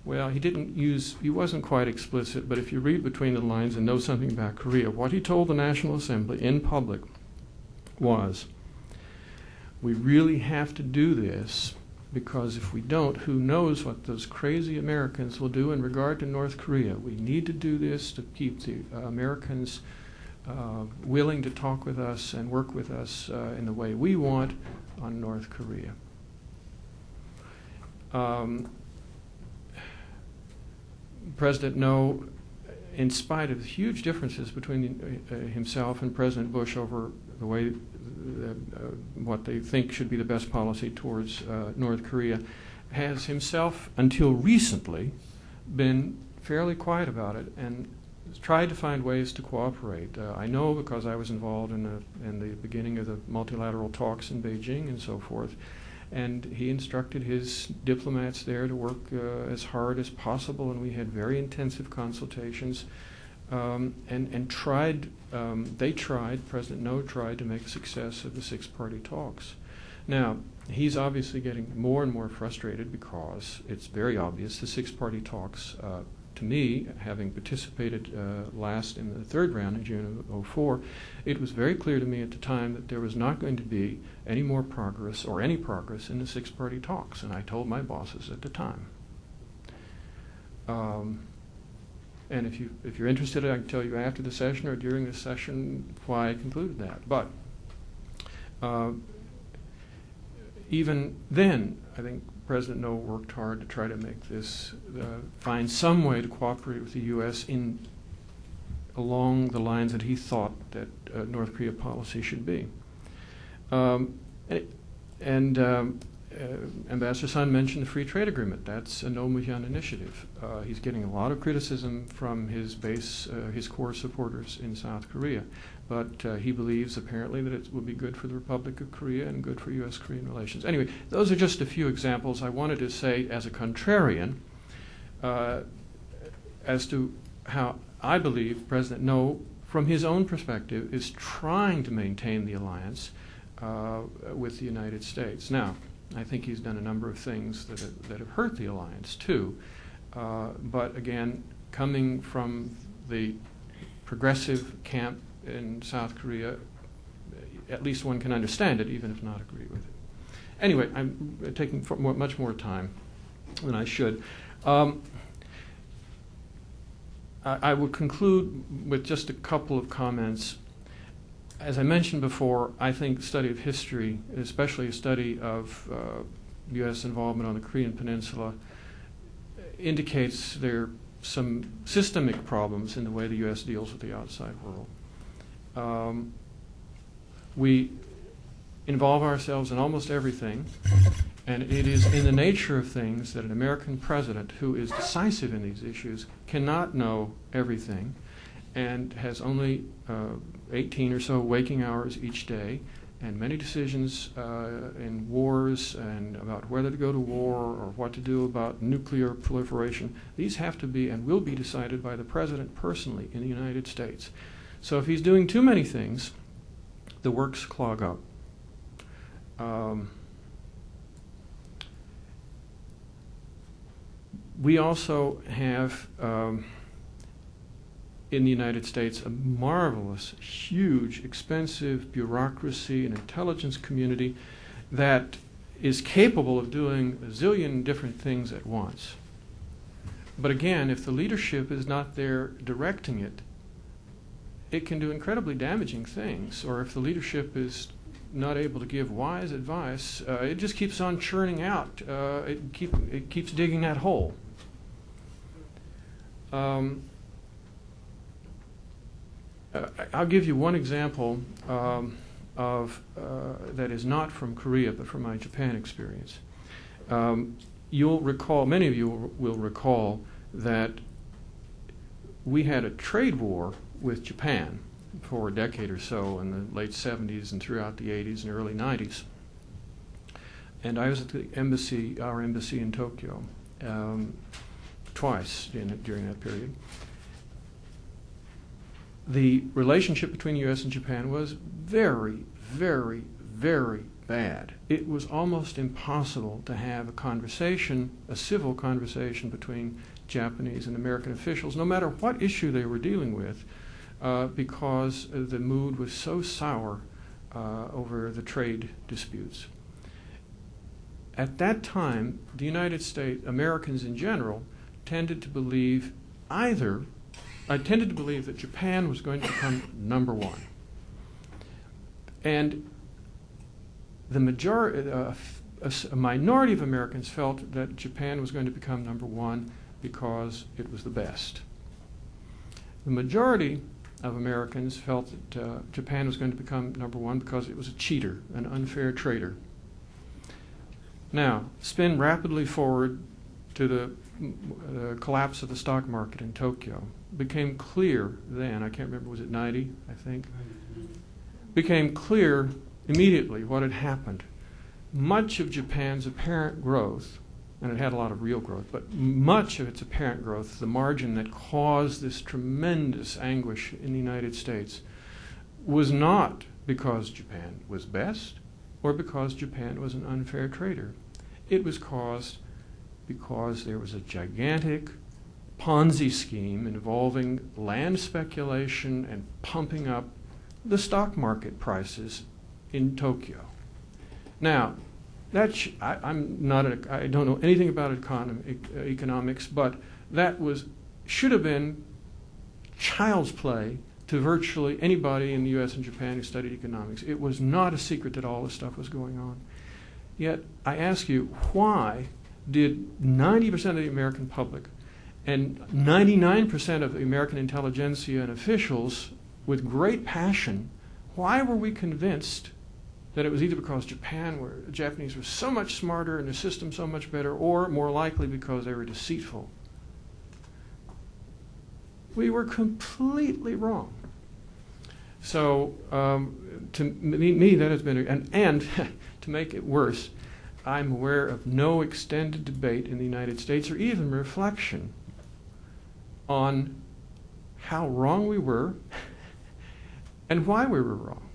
Well, he wasn't quite explicit, but if you read between the lines and know something about Korea, what he told the National Assembly in public was, we really have to do this because if we don't, who knows what those crazy Americans will do in regard to North Korea. We need to do this to keep the Americans willing to talk with us and work with us in the way we want on North Korea. President Roh, in spite of huge differences between himself and President Bush over the way what they think should be the best policy towards North Korea, has himself, until recently, been fairly quiet about it and tried to find ways to cooperate. I know because I was involved in the beginning of the multilateral talks in Beijing and so forth. And he instructed his diplomats there to work as hard as possible, and we had very intensive consultations. And President No tried to make a success of the six-party talks. Now, he's obviously getting more and more frustrated because it's very obvious the six-party talks, to me, having participated last in the third round in June of 2004, it was very clear to me at the time that there was not going to be any more progress or any progress in the six-party talks, and I told my bosses at the time. And if you're interested, I can tell you after the session or during the session why I concluded that. But even then, I think President No worked hard to try to make this, find some way to cooperate with the U.S. along the lines that he thought that North Korea policy should be. Ambassador Sun mentioned the free trade agreement. That's a No-Muhyun initiative. He's getting a lot of criticism from his base, his core supporters in South Korea, but he believes apparently that it will be good for the Republic of Korea and good for U.S.-Korean relations. Anyway, those are just a few examples. I wanted to say, as a contrarian, as to how I believe President No, from his own perspective, is trying to maintain the alliance with the United States. Now, I think he's done a number of things that have hurt the alliance, too. But again, coming from the progressive camp in South Korea, at least one can understand it, even if not agree with it. Anyway, I'm taking much more time than I should. I will conclude with just a couple of comments. As I mentioned before, I think study of history, especially a study of U.S. involvement on the Korean Peninsula, indicates there are some systemic problems in the way the U.S. deals with the outside world. We involve ourselves in almost everything, and it is in the nature of things that an American president who is decisive in these issues cannot know everything and has only 18 or so waking hours each day, and many decisions in wars and about whether to go to war or what to do about nuclear proliferation, these have to be and will be decided by the president personally in the United States. So if he's doing too many things, the works clog up. We also have in the United States a marvelous, huge, expensive bureaucracy and intelligence community that is capable of doing a zillion different things at once. But again, if the leadership is not there directing it, it can do incredibly damaging things. Or if the leadership is not able to give wise advice, it just keeps on churning out. It keeps digging that hole. I'll give you one example of that is not from Korea, but from my Japan experience. You'll recall, many of you will recall, that we had a trade war with Japan for a decade or so in the late 70s and throughout the 80s and early 90s. And I was at the embassy, our embassy in Tokyo, twice during that period. The relationship between the U.S. and Japan was very, very, very bad. It was almost impossible to have a conversation, a civil conversation between Japanese and American officials, no matter what issue they were dealing with, because the mood was so sour over the trade disputes. At that time, the United States, Americans in general, tended to believe that Japan was going to become number one. And the majority, a minority of Americans felt that Japan was going to become number one because it was the best. The majority of Americans felt that Japan was going to become number one because it was a cheater, an unfair trader. Now, spin rapidly forward to the collapse of the stock market in Tokyo, became clear then, I can't remember, was it 90, I think? Became clear immediately what had happened. Much of Japan's apparent growth, and it had a lot of real growth, but much of its apparent growth, the margin that caused this tremendous anguish in the United States, was not because Japan was best or because Japan was an unfair trader. It was caused because there was a gigantic Ponzi scheme involving land speculation and pumping up the stock market prices in Tokyo. Now, I don't know anything about economics, but that should have been child's play to virtually anybody in the U.S. and Japan who studied economics. It was not a secret that all this stuff was going on. Yet, I ask you, why did 90% of the American public and 99% of the American intelligentsia and officials, with great passion, why were we convinced that it was either because the Japanese were so much smarter and the system so much better, or more likely because they were deceitful? We were completely wrong. So to me, that has been, and to make it worse, I'm aware of no extended debate in the United States or even reflection on how wrong we were and why we were wrong.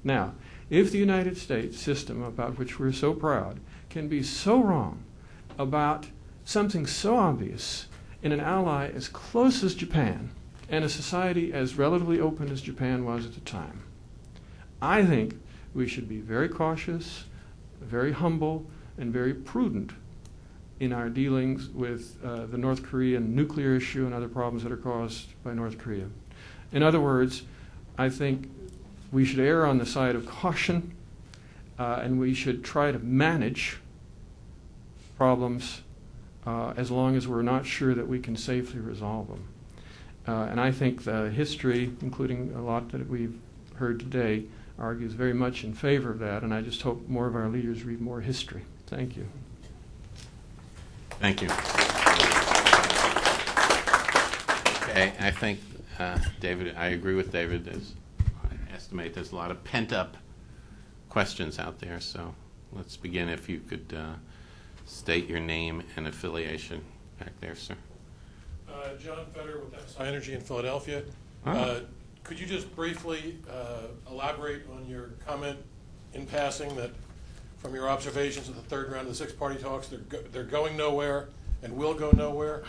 Now, if the United States system, about which we're so proud, can be so wrong about something so obvious in an ally as close as Japan and a society as relatively open as Japan was at the time, I think we should be very cautious, very humble, and very prudent in our dealings with the North Korean nuclear issue and other problems that are caused by North Korea. In other words, I think we should err on the side of caution, and we should try to manage problems as long as we're not sure that we can safely resolve them. And I think the history, including a lot that we've heard today, argues very much in favor of that, and I just hope more of our leaders read more history. Thank you. Thank you. Okay, I think, David, I agree with David. I estimate there's a lot of pent-up questions out there, so let's begin. If you could state your name and affiliation back there, sir. John Fetter with XI Energy in Philadelphia. Could you just briefly elaborate on your comment in passing that from your observations of the third round of the six-party talks, they're going nowhere and will go nowhere?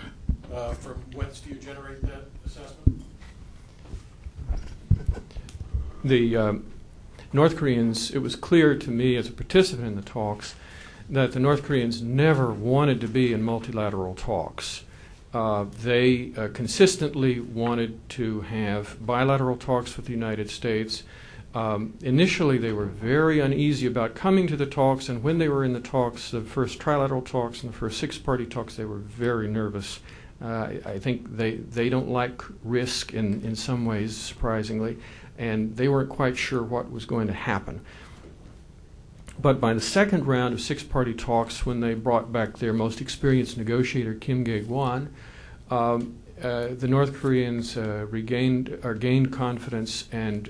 From whence do you generate that assessment? The North Koreans, it was clear to me as a participant in the talks that the North Koreans never wanted to be in multilateral talks. They consistently wanted to have bilateral talks with the United States. Initially, they were very uneasy about coming to the talks, and when they were in the talks, the first trilateral talks and the first six-party talks, they were very nervous. I think they don't like risk in some ways, surprisingly, and they weren't quite sure what was going to happen. But by the second round of six-party talks, when they brought back their most experienced negotiator, Kim Gae-won, the North Koreans gained confidence, and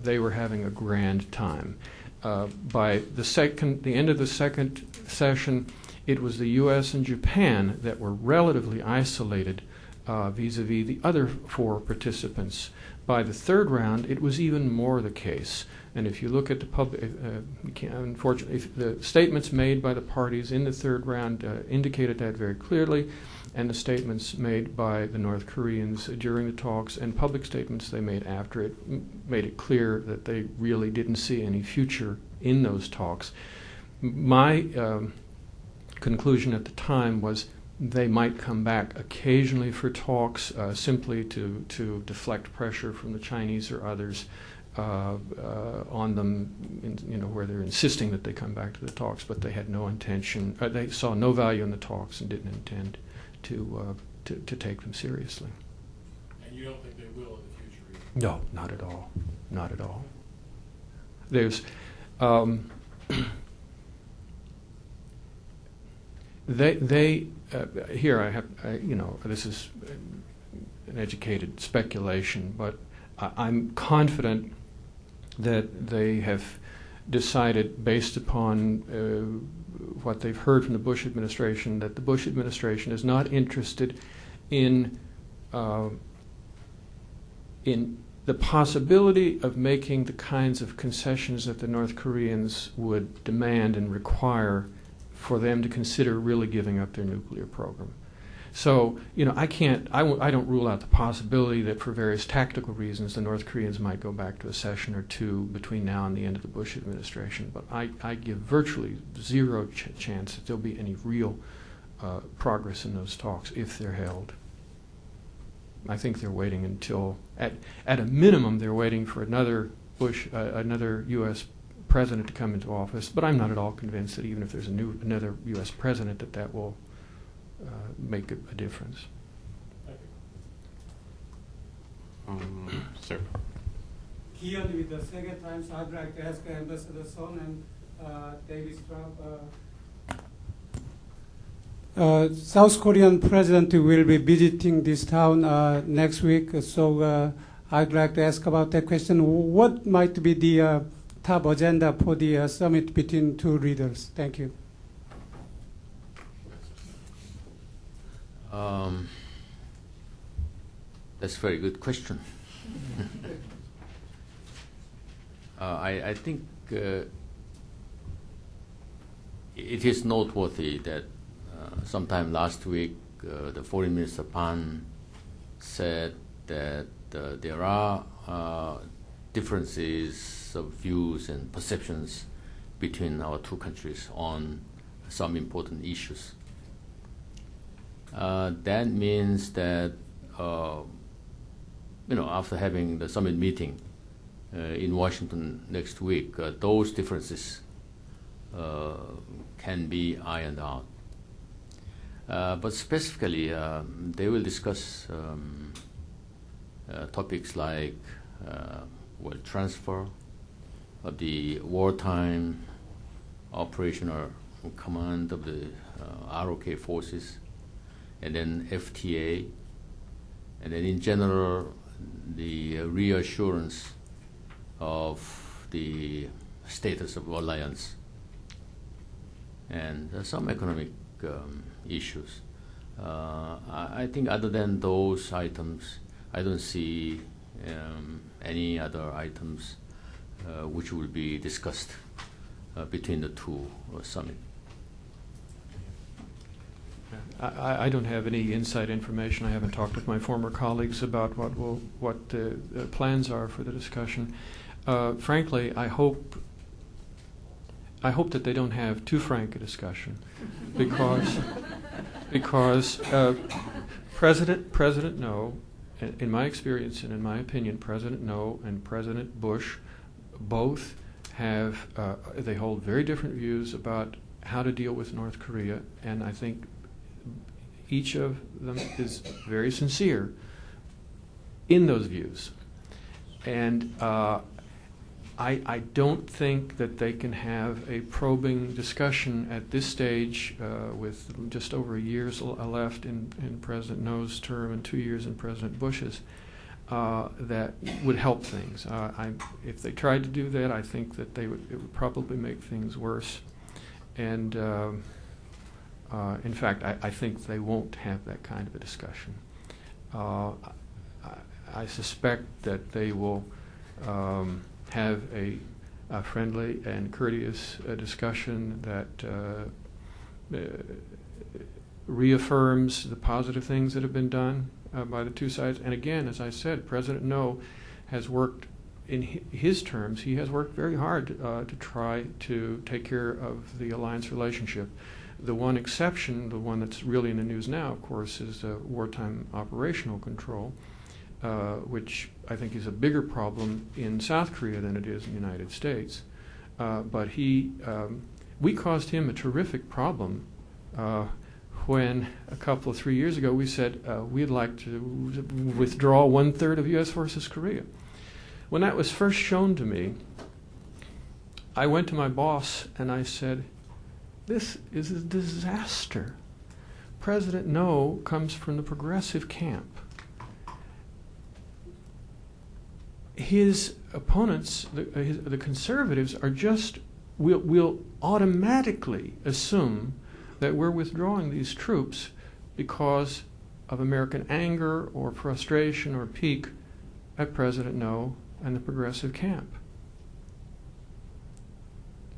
they were having a grand time. By the end of the second session, it was the U.S. and Japan that were relatively isolated vis-a-vis the other four participants. By the third round, it was even more the case. And if you look at the public, unfortunately, the statements made by the parties in the third round indicated that very clearly, and the statements made by the North Koreans during the talks and public statements they made after it made it clear that they really didn't see any future in those talks. My conclusion at the time was they might come back occasionally for talks simply to deflect pressure from the Chinese or others on them, where they're insisting that they come back to the talks, but they had no intention. They saw no value in the talks and didn't intend to take them seriously. And you don't think they will in the future either? No, not at all. Not at all. There's here this is an educated speculation, but I'm confident that they have decided, based upon what they've heard from the Bush administration, that the Bush administration is not interested in the possibility of making the kinds of concessions that the North Koreans would demand and require for them to consider really giving up their nuclear program. So, I don't rule out the possibility that for various tactical reasons the North Koreans might go back to a session or two between now and the end of the Bush administration, but I give virtually zero chance that there'll be any real progress in those talks if they're held. I think they're waiting until, at a minimum, they're waiting for another U.S. president to come into office, but I'm not at all convinced that even if there's another U.S. president that will make a difference. Thank you. Sir. Here with the second time, so I'd like to ask Ambassador Son and David Straub. South Korean president will be visiting this town next week, so I'd like to ask about that question. What might be the top agenda for the summit between two leaders? Thank you. That's a very good question. I think it is noteworthy that sometime last week the Foreign Minister Pan said that there are differences of views and perceptions between our two countries on some important issues. That means that after having the summit meeting in Washington next week, those differences can be ironed out. But specifically, they will discuss topics like transfer of the wartime operational command of the ROK forces, and then FTA, and then in general the reassurance of the status of alliance, and some economic issues. I think other than those items, I don't see any other items which will be discussed between the two summits. I don't have any inside information. I haven't talked with my former colleagues about what the plans are for the discussion. Frankly, I hope that they don't have too frank a discussion, because President No, in my experience and in my opinion, President No and President Bush both have they hold very different views about how to deal with North Korea, and I think each of them is very sincere in those views. And I don't think that they can have a probing discussion at this stage with just over a year left in President No's term and 2 years in President Bush's that would help things. If they tried to do that, I think that it would probably make things worse. And in fact, I think they won't have that kind of a discussion. I suspect that they will have a friendly and courteous discussion that reaffirms the positive things that have been done by the two sides. And again, as I said, President No has worked, in his terms, he has worked very hard to try to take care of the alliance relationship. The one exception, the one that's really in the news now, of course, is wartime operational control, which I think is a bigger problem in South Korea than it is in the United States. But we caused him a terrific problem when a couple of 3 years ago we said we'd like to withdraw 1/3 of U.S. forces Korea. When that was first shown to me, I went to my boss and I said, This is a disaster. President No comes from the progressive camp. His opponents, the conservatives, will automatically assume that we're withdrawing these troops because of American anger or frustration or pique at President No and the progressive camp.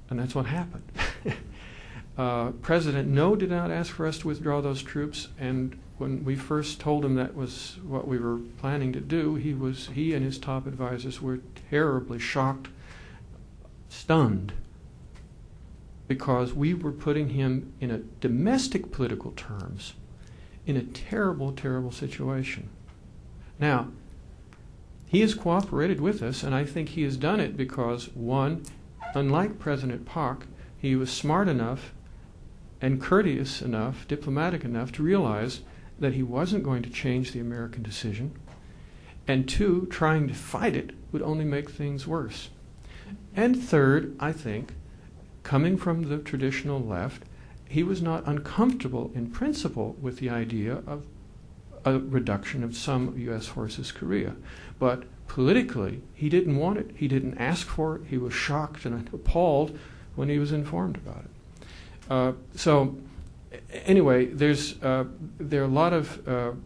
And that's what happened. President No did not ask for us to withdraw those troops, and when we first told him that was what we were planning to do, he and his top advisors were terribly shocked, stunned, because we were putting him in a domestic political terms in a terrible, terrible situation. Now, he has cooperated with us, and I think he has done it because, one, unlike President Park, he was smart enough and courteous enough, diplomatic enough to realize that he wasn't going to change the American decision, and two, trying to fight it would only make things worse. And third, I think, coming from the traditional left, he was not uncomfortable in principle with the idea of a reduction of some U.S. forces Korea. But politically, he didn't want it. He didn't ask for it. He was shocked and appalled when he was informed about it. So anyway, there are a lot of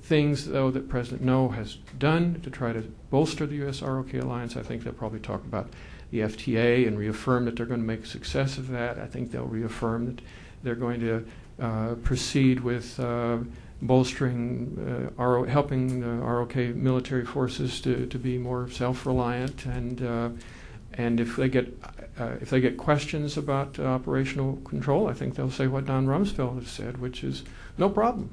things, though, that President No has done to try to bolster the U.S. ROK alliance. I think they'll probably talk about the FTA and reaffirm that they're going to make a success of that. I think they'll reaffirm that they're going to proceed with bolstering, helping the ROK military forces to be more self-reliant, and if they get questions about operational control, I think they'll say what Don Rumsfeld has said, which is no problem.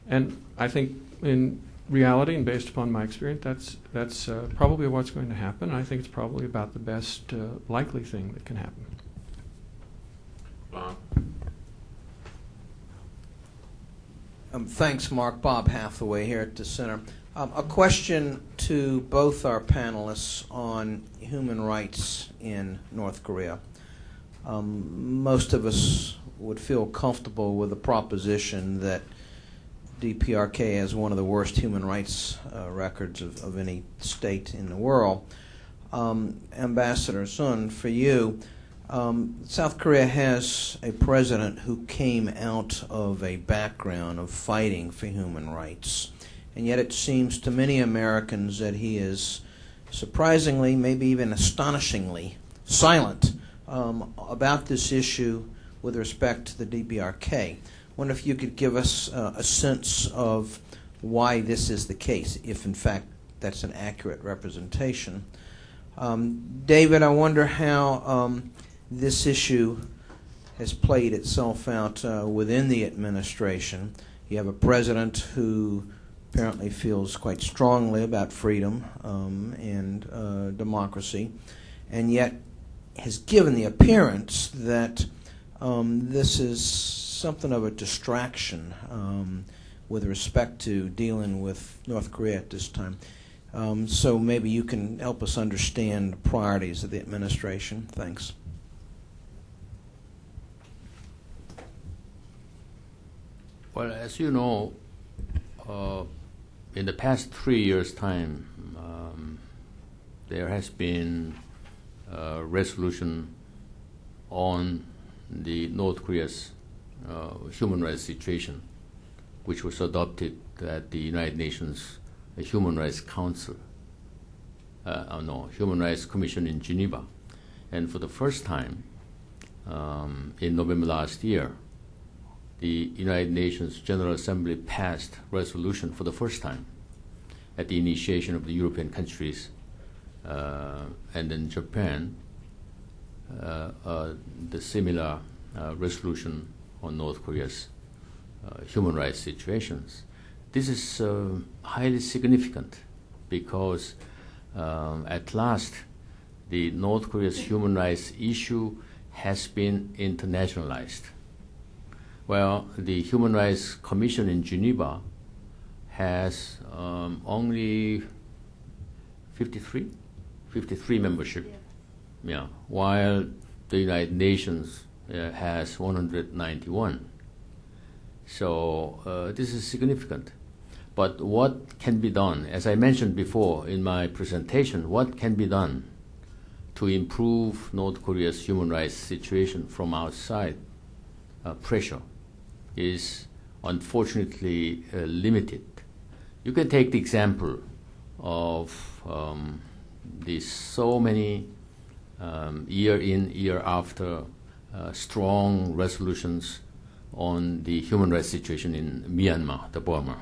And I think in reality, and based upon my experience, that's probably what's going to happen. I think it's probably about the best likely thing that can happen. Bob? Thanks, Mark. Bob Hathaway here at the Center. A question to both our panelists on human rights in North Korea. Most of us would feel comfortable with the proposition that DPRK has one of the worst human rights records of any state in the world. Ambassador Sun, for you, South Korea has a president who came out of a background of fighting for human rights. And yet it seems to many Americans that he is surprisingly, maybe even astonishingly, silent about this issue with respect to the DPRK. I wonder if you could give us a sense of why this is the case, if in fact that's an accurate representation. David, I wonder how this issue has played itself out within the administration. You have a president who apparently feels quite strongly about freedom and democracy, and yet has given the appearance that this is something of a distraction with respect to dealing with North Korea at this time. So maybe you can help us understand the priorities of the administration. Thanks. Well, as you know, in the past 3 years' time, there has been a resolution on the North Korea's human rights situation, which was adopted at the United Nations Human Rights Council, Human Rights Commission in Geneva. And for the first time, in November last year, the United Nations General Assembly passed resolution for the first time at the initiation of the European countries and then Japan, the similar resolution on North Korea's human rights situations. This is highly significant because at last the North Korea's human rights issue has been internationalized. Well, the Human Rights Commission in Geneva has only 53 membership. Yeah. While the United Nations has 191. So this is significant. But what can be done? As I mentioned before in my presentation, what can be done to improve North Korea's human rights situation from outside? Pressure is unfortunately limited. You can take the example of these so many year in, year after strong resolutions on the human rights situation in Myanmar, the Burma.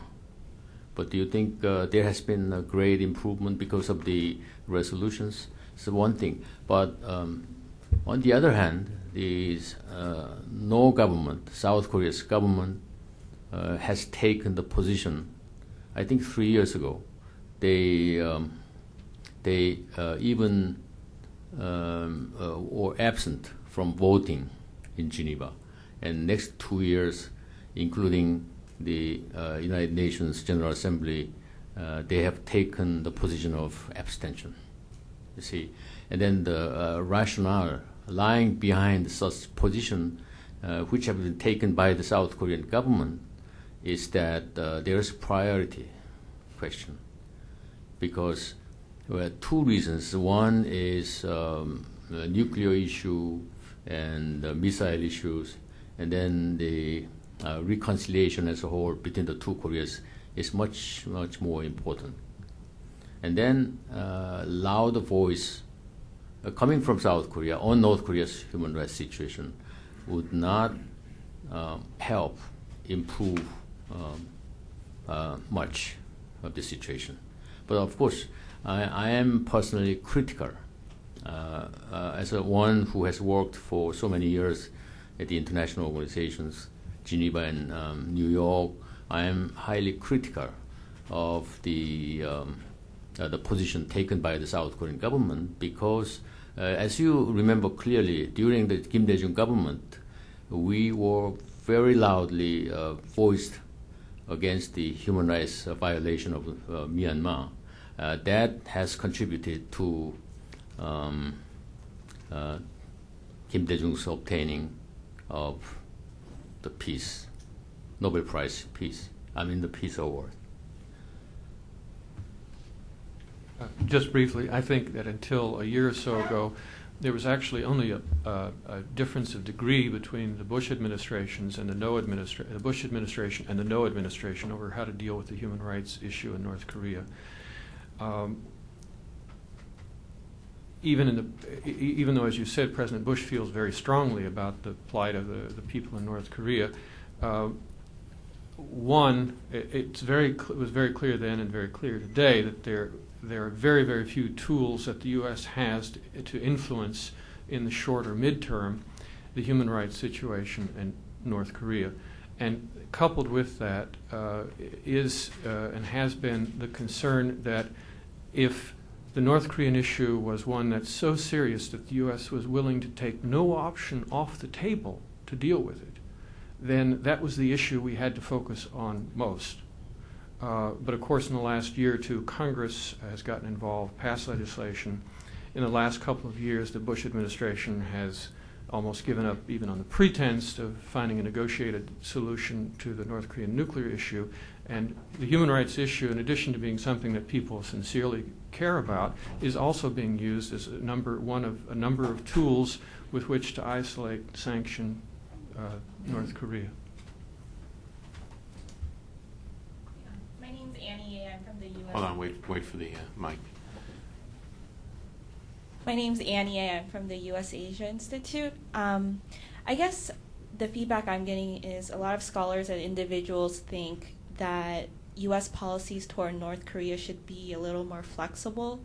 But do you think there has been a great improvement because of the resolutions? It's one thing. But on the other hand, no government, South Korea's government, has taken the position. I think 3 years ago, they even were absent from voting in Geneva. And next 2 years, including the United Nations General Assembly, they have taken the position of abstention. You see, and then the rationale lying behind such position, which have been taken by the South Korean government, is that there is a priority question, because there are two reasons. One is the nuclear issue and missile issues, and then the reconciliation as a whole between the two Koreas is much, much more important. And then loud voice coming from South Korea on North Korea's human rights situation would not help improve much of the situation. But of course, I am personally critical. As one who has worked for so many years at the international organizations, Geneva and New York, I am highly critical of the position taken by the South Korean government, because, as you remember clearly, during the Kim Dae-jung government, we were very loudly voiced against the human rights violation of Myanmar. That has contributed to Kim Dae-jung's obtaining of the peace, Nobel Prize peace, the Peace Award. Just briefly, I think that until a year or so ago, there was actually only a difference of degree between the Bush administrations and the Bush administration and the No administration over how to deal with the human rights issue in North Korea. Even though, as you said, President Bush feels very strongly about the plight of the people in North Korea, it was very clear then and very clear today that there are very, very few tools that the U.S. has to influence in the short or midterm the human rights situation in North Korea. And coupled with that is and has been the concern that if the North Korean issue was one that's so serious that the U.S. was willing to take no option off the table to deal with it, then that was the issue we had to focus on most. But of course, in the last year or two, Congress has gotten involved, passed legislation. In the last couple of years, the Bush administration has almost given up even on the pretense of finding a negotiated solution to the North Korean nuclear issue. And the human rights issue, in addition to being something that people sincerely care about, is also being used as a number of tools with which to isolate, sanction North Korea. My name's Annie. I'm from the U.S. Hold on, wait for the mic. My name's Annie. I'm from the U.S. Asia Institute. I guess the feedback I'm getting is a lot of scholars and individuals think that U.S. policies toward North Korea should be a little more flexible.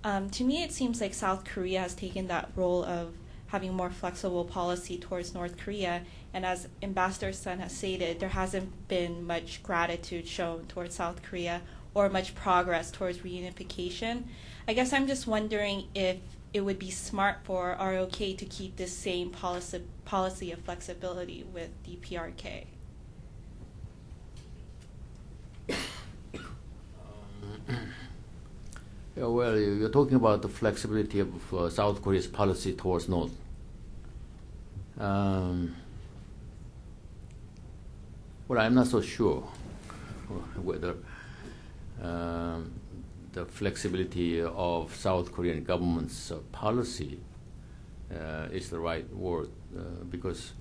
To me, it seems like South Korea has taken that role of having more flexible policy towards North Korea, and as Ambassador Sun has stated, there hasn't been much gratitude shown towards South Korea or much progress towards reunification. I guess I'm just wondering if it would be smart for ROK to keep this same policy of flexibility with DPRK. Well, you're talking about the flexibility of South Korea's policy towards North. Well, I'm not so sure whether the flexibility of South Korean government's policy is the right word, because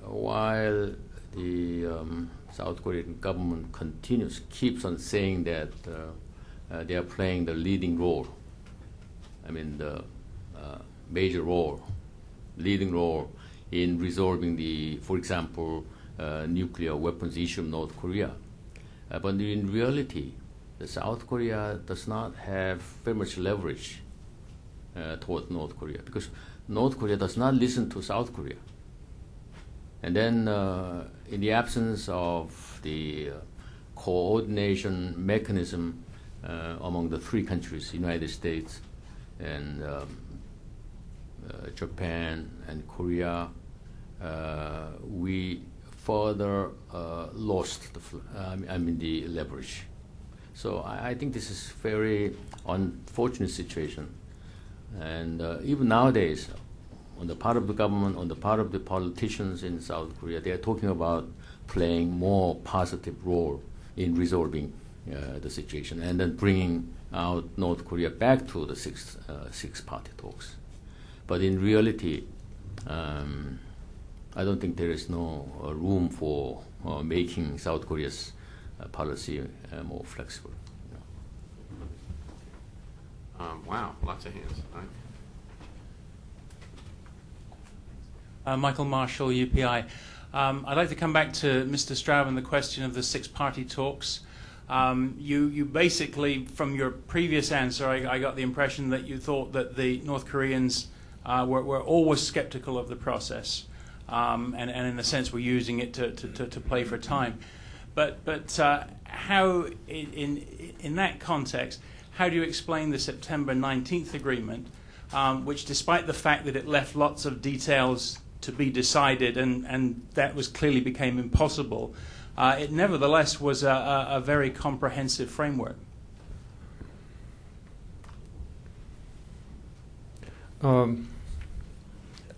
while the South Korean government keeps on saying that they are playing the leading role, I mean the major role, leading role in resolving the, for example, nuclear weapons issue of North Korea. But in reality, the South Korea does not have very much leverage towards North Korea, because North Korea does not listen to South Korea. And then in the absence of the coordination mechanism among the three countries, United States and Japan and Korea, we further lost the leverage. So I think this is very unfortunate situation. And even nowadays, on the part of the government, on the part of the politicians in South Korea, they are talking about playing more positive role in resolving the situation and then bringing out North Korea back to the six-party talks. But in reality, I don't think there is no room for making South Korea's policy more flexible. Wow, lots of hands. All right. Michael Marshall, UPI. I'd like to come back to Mr. Straub and the question of the six-party talks. You basically, from your previous answer, I got the impression that you thought that the North Koreans were always skeptical of the process, and in a sense were using it to play for time. But how, in that context, how do you explain the September 19th agreement, which, despite the fact that it left lots of details to be decided and that clearly became impossible, it nevertheless was a very comprehensive framework?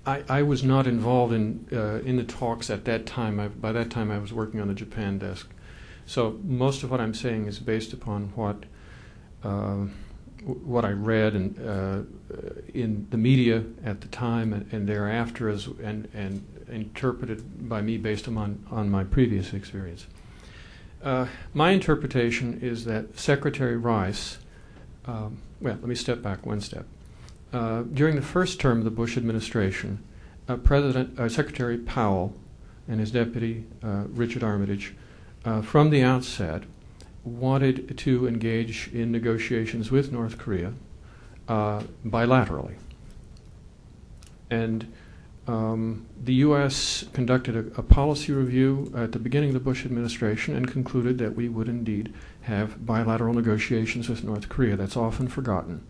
I was not involved in the talks at that time. By that time, I was working on the Japan desk. So most of what I'm saying is based upon what I read and in the media at the time and thereafter, and interpreted by me based on my previous experience. My interpretation is that Secretary Rice, well, let me step back one step. During the first term of the Bush administration, Secretary Powell and his deputy, Richard Armitage, from the outset, wanted to engage in negotiations with North Korea bilaterally. And the U.S. conducted a policy review at the beginning of the Bush administration and concluded that we would indeed have bilateral negotiations with North Korea. That's often forgotten.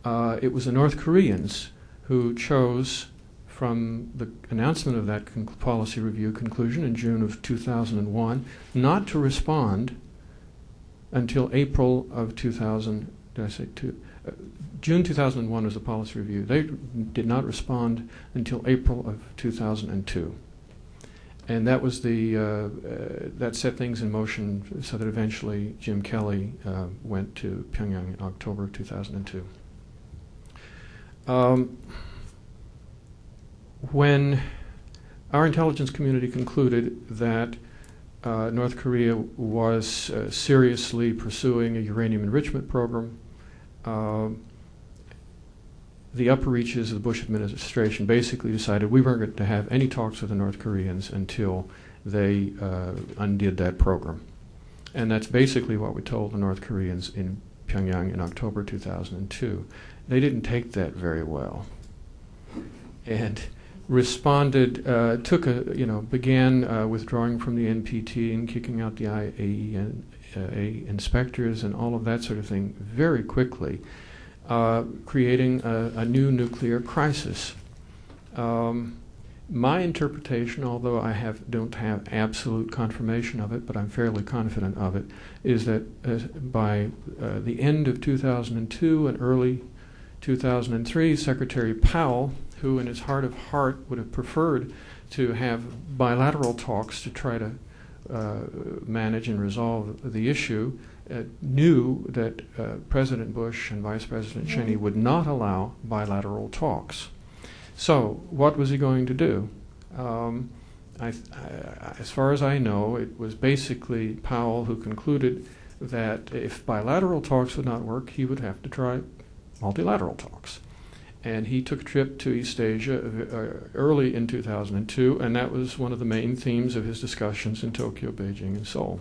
It was the North Koreans who chose, from the announcement of that policy review conclusion in June of 2001, not to respond until April of 2000. Did I say June 2001 was the policy review. They did not respond until April of 2002, and that was that set things in motion so that eventually Jim Kelly went to Pyongyang in October of 2002. When our intelligence community concluded that North Korea was seriously pursuing a uranium enrichment program, the upper reaches of the Bush administration basically decided we weren't going to have any talks with the North Koreans until they undid that program. And that's basically what we told the North Koreans in Pyongyang in October 2002. They didn't take that very well, and responded, began withdrawing from the NPT and kicking out the IAEA inspectors and all of that sort of thing very quickly, creating a new nuclear crisis. My interpretation, although I don't have absolute confirmation of it, but I'm fairly confident of it, is that by the end of 2002 and early 2003, Secretary Powell, who in his heart of heart would have preferred to have bilateral talks to try to manage and resolve the issue, knew that President Bush and Vice President Cheney would not allow bilateral talks. So what was he going to do? As far as I know, it was basically Powell who concluded that if bilateral talks would not work, he would have to try multilateral talks. And he took a trip to East Asia early in 2002, and that was one of the main themes of his discussions in Tokyo, Beijing, and Seoul.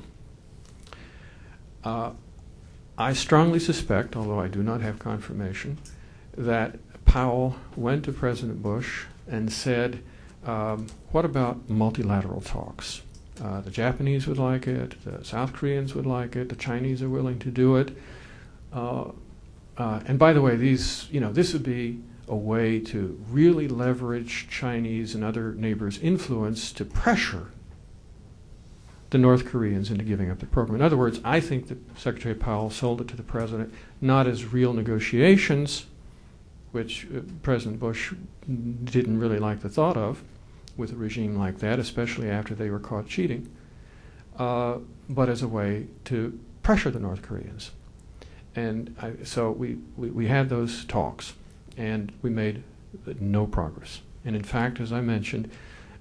I strongly suspect, although I do not have confirmation, that Powell went to President Bush and said, what about multilateral talks? The Japanese would like it, the South Koreans would like it, the Chinese are willing to do it. And by the way, this would be a way to really leverage Chinese and other neighbors' influence to pressure the North Koreans into giving up the program. In other words, I think that Secretary Powell sold it to the president not as real negotiations, which President Bush didn't really like the thought of with a regime like that, especially after they were caught cheating, but as a way to pressure the North Koreans. And so we had those talks, and we made no progress. And in fact, as I mentioned,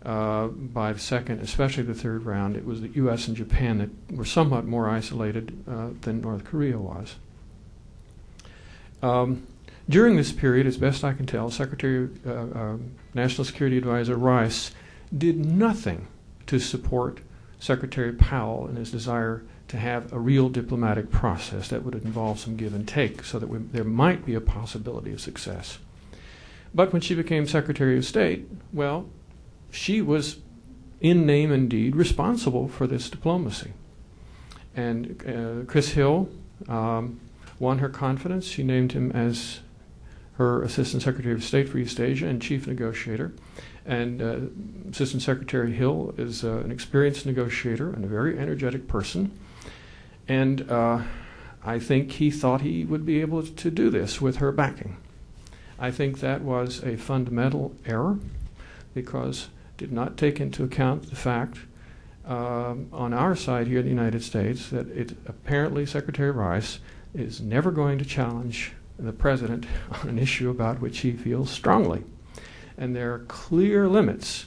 by the second, especially the third round, it was the U.S. and Japan that were somewhat more isolated than North Korea was. During this period, as best I can tell, National Security Advisor Rice did nothing to support Secretary Powell in his desire to have a real diplomatic process that would involve some give and take so that there might be a possibility of success. But when she became Secretary of State, well, she was in name and deed responsible for this diplomacy. And Chris Hill won her confidence. She named him as her Assistant Secretary of State for East Asia and Chief Negotiator. And Assistant Secretary Hill is an experienced negotiator and a very energetic person. And I think he thought he would be able to do this with her backing. I think that was a fundamental error because it did not take into account the fact on our side here in the United States that apparently Secretary Rice is never going to challenge the president on an issue about which he feels strongly. And there are clear limits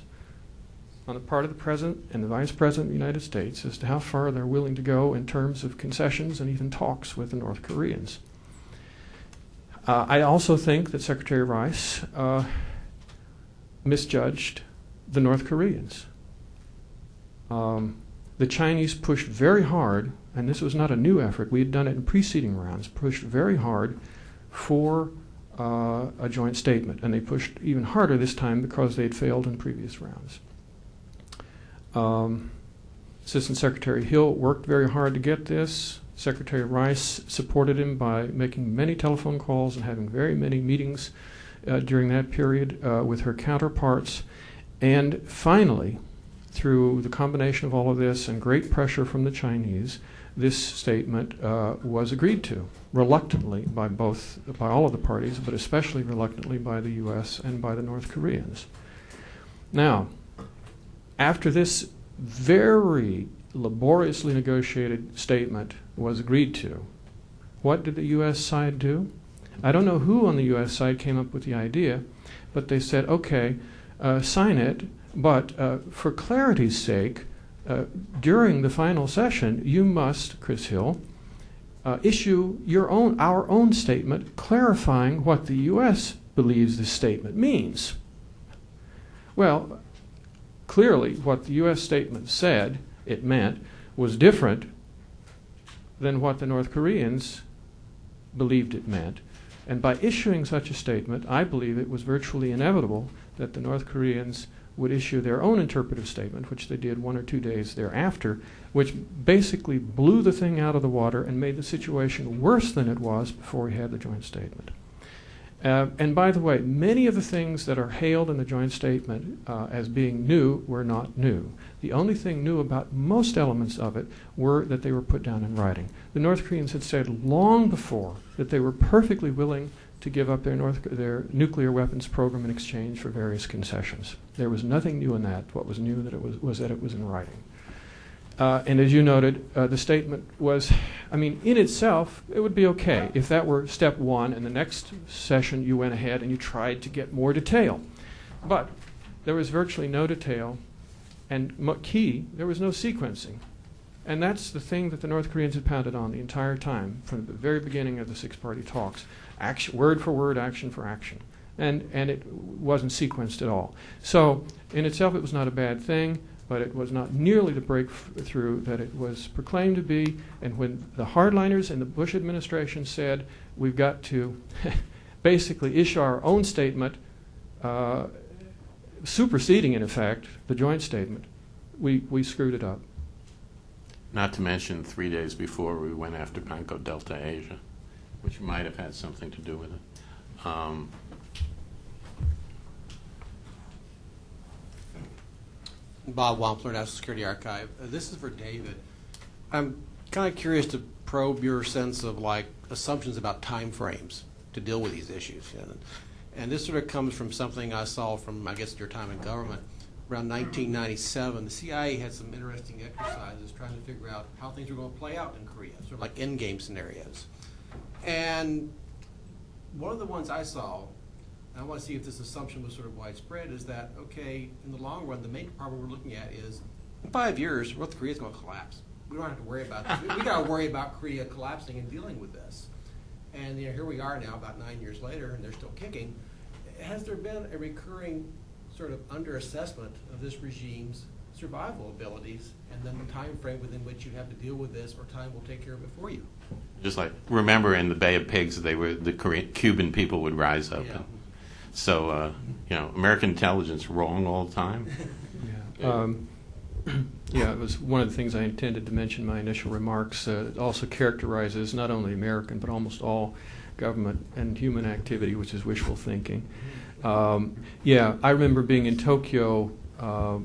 on the part of the President and the Vice President of the United States as to how far they're willing to go in terms of concessions and even talks with the North Koreans. I also think that Secretary Rice misjudged the North Koreans. The Chinese pushed very hard, and this was not a new effort, we had done it in preceding rounds, pushed very hard for a joint statement, and they pushed even harder this time because they had failed in previous rounds. Assistant Secretary Hill worked very hard to get this. Secretary Rice supported him by making many telephone calls and having very many meetings during that period with her counterparts. And finally, through the combination of all of this and great pressure from the Chinese, this statement was agreed to, reluctantly by all of the parties, but especially reluctantly by the U.S. and by the North Koreans. Now, after this very laboriously negotiated statement was agreed to, what did the U.S. side do? I don't know who on the U.S. side came up with the idea, but they said, okay, sign it, but for clarity's sake, during the final session, you must, Chris Hill, issue our own statement clarifying what the U.S. believes this statement means. Well, clearly what the U.S. statement said it meant was different than what the North Koreans believed it meant. And by issuing such a statement, I believe it was virtually inevitable that the North Koreans would issue their own interpretive statement, which they did 1 or 2 days thereafter, which basically blew the thing out of the water and made the situation worse than it was before we had the joint statement. And by the way, many of the things that are hailed in the joint statement as being new were not new. The only thing new about most elements of it were that they were put down in writing. The North Koreans had said long before that they were perfectly willing to give up their nuclear weapons program in exchange for various concessions. There was nothing new in that. What was new was that it was in writing. And as you noted, the statement was, I mean, in itself, it would be okay if that were step one, and the next session you went ahead and you tried to get more detail. But there was virtually no detail, and key, there was no sequencing. And that's the thing that the North Koreans had pounded on the entire time, from the very beginning of the six-party talks. Action, word for word, action for action. And it wasn't sequenced at all. So in itself, it was not a bad thing, but it was not nearly the breakthrough that it was proclaimed to be. And when the hardliners in the Bush administration said, we've got to basically issue our own statement, superseding, in effect, the joint statement, we screwed it up. Not to mention 3 days before we went after Banco Delta Asia, which might have had something to do with it. Bob Wampler, National Security Archive. This is for David. I'm kind of curious to probe your sense of like assumptions about time frames to deal with these issues. And this sort of comes from something I saw from, I guess, your time in government. Around 1997, the CIA had some interesting exercises trying to figure out how things were going to play out in Korea, sort of like endgame scenarios. And one of the ones I saw, and I want to see if this assumption was sort of widespread, is that, okay, in the long run, the main problem we're looking at is in 5 years, North Korea is going to collapse. We don't have to worry about this. We got to worry about Korea collapsing and dealing with this. And here we are now, about 9 years later, and they're still kicking. Has there been a recurring sort of underassessment of this regime's survival abilities, and then the time frame within which you have to deal with this, or time will take care of it for you? Just like, remember in the Bay of Pigs, the Cuban people would rise up. Yeah. And so, American intelligence wrong all the time. Yeah, it was one of the things I intended to mention in my initial remarks. It also characterizes not only American, but almost all government and human activity, which is wishful thinking. I remember being in Tokyo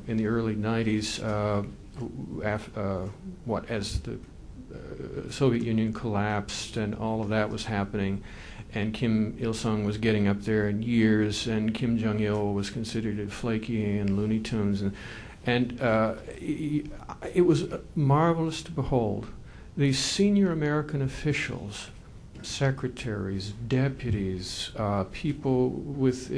in the early 90s, as the Soviet Union collapsed and all of that was happening, and Kim Il-sung was getting up there in years, and Kim Jong-il was considered flaky and Looney Tunes, and it was marvelous to behold these senior American officials, secretaries, deputies, people with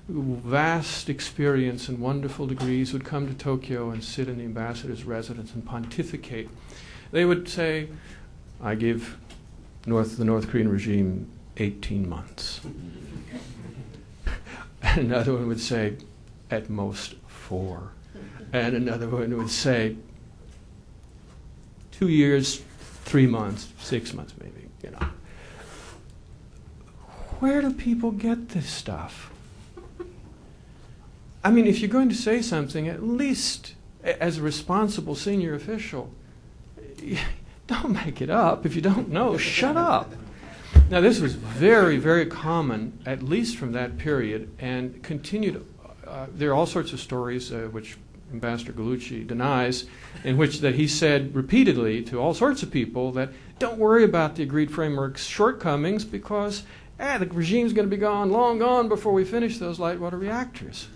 vast experience and wonderful degrees would come to Tokyo and sit in the ambassador's residence and pontificate. They would say, I give the North Korean regime 18 months. And another one would say, at most 4. And another one would say, 2 years, 3 months, 6 months maybe, Where do people get this stuff? I mean, if you're going to say something, at least as a responsible senior official, don't make it up. If you don't know, shut up. Now, this was very, very common, at least from that period, and continued. There are all sorts of stories, which Ambassador Gallucci denies, in which that he said repeatedly to all sorts of people that don't worry about the agreed framework's shortcomings because the regime's going to be long gone before we finish those light water reactors.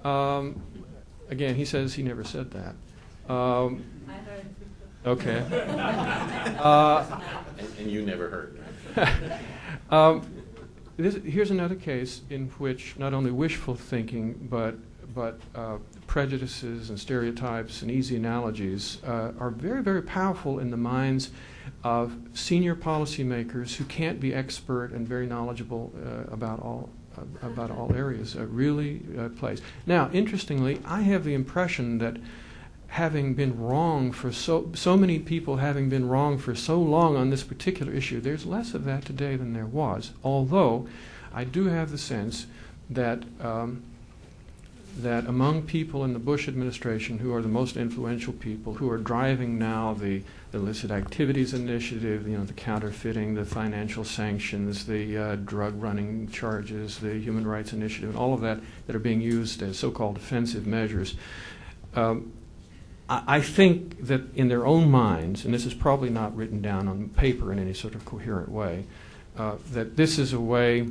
Again, he says he never said that. I heard. Okay. And you never heard. Here's another case in which not only wishful thinking, but prejudices and stereotypes and easy analogies are very, very powerful in the minds of senior policymakers who can't be expert and very knowledgeable about all areas. Really plays. Now, interestingly, I have the impression that having been wrong for so many people having been wrong for so long on this particular issue, there's less of that today than there was. Although I do have the sense that that among people in the Bush administration who are the most influential people, who are driving now the illicit activities initiative, the counterfeiting, the financial sanctions, the drug running charges, the human rights initiative, and all of that are being used as so-called defensive measures. I think that in their own minds, and this is probably not written down on paper in any sort of coherent way, that this is a way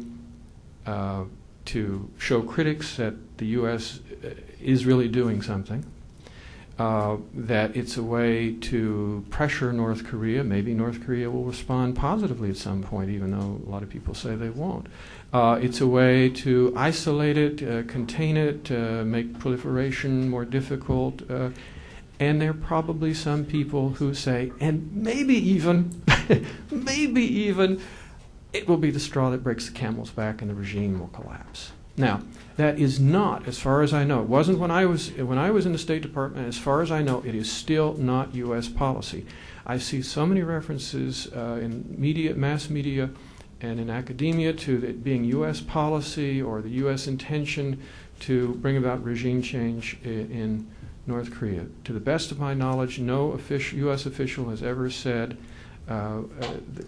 to show critics that the U.S. Is really doing something, that it's a way to pressure North Korea. Maybe North Korea will respond positively at some point, even though a lot of people say they won't. It's a way to isolate it, contain it, make proliferation more difficult. And there are probably some people who say, and maybe even, maybe even, it will be the straw that breaks the camel's back and the regime will collapse. Now, that is not, as far as I know, it wasn't when I was in the State Department. As far as I know, it is still not U.S. policy. I see so many references in media, mass media, and in academia to it being U.S. policy or the U.S. intention to bring about regime change in North Korea. To the best of my knowledge, no U.S. official has ever said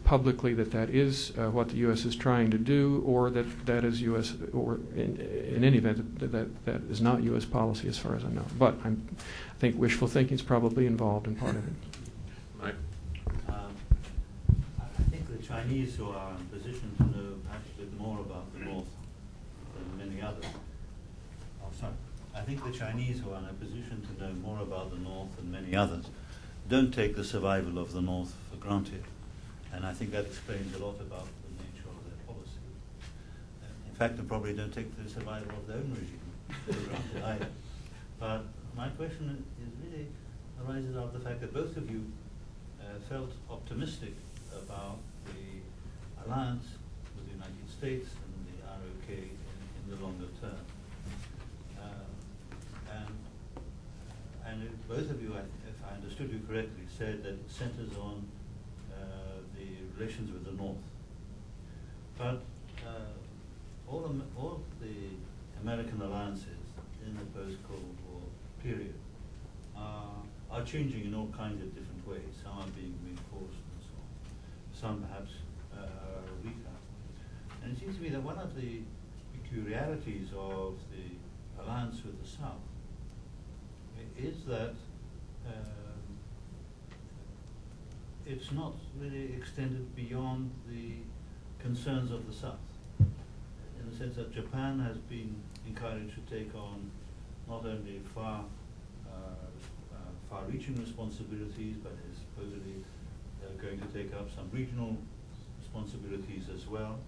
publicly that is what the U.S. is trying to do, or that is U.S. or in any event that is not U.S. policy as far as I know. But I think wishful thinking is probably involved in part of it. Right. I think the Chinese who are in position to know perhaps a bit more about the North than many others. Oh, sorry. I think the Chinese who are in a position to know more about the North than many others don't take the survival of the North for granted. And I think that explains a lot about the nature of their policy. In fact, they probably don't take the survival of their own regime for granted either. But my question is really arises out of the fact that both of you felt optimistic about the alliance with the United States and the ROK in the longer term. And both of you, if I understood you correctly, said that it centers on the relations with the North. But all the American alliances in the post-Cold War period are changing in all kinds of different ways. Some are being reinforced and so on. Some perhaps are weaker. And it seems to me that one of the peculiarities of the alliance with the South is that it's not really extended beyond the concerns of the South, in the sense that Japan has been encouraged to take on not only far-reaching responsibilities, but is supposedly going to take up some regional responsibilities as well.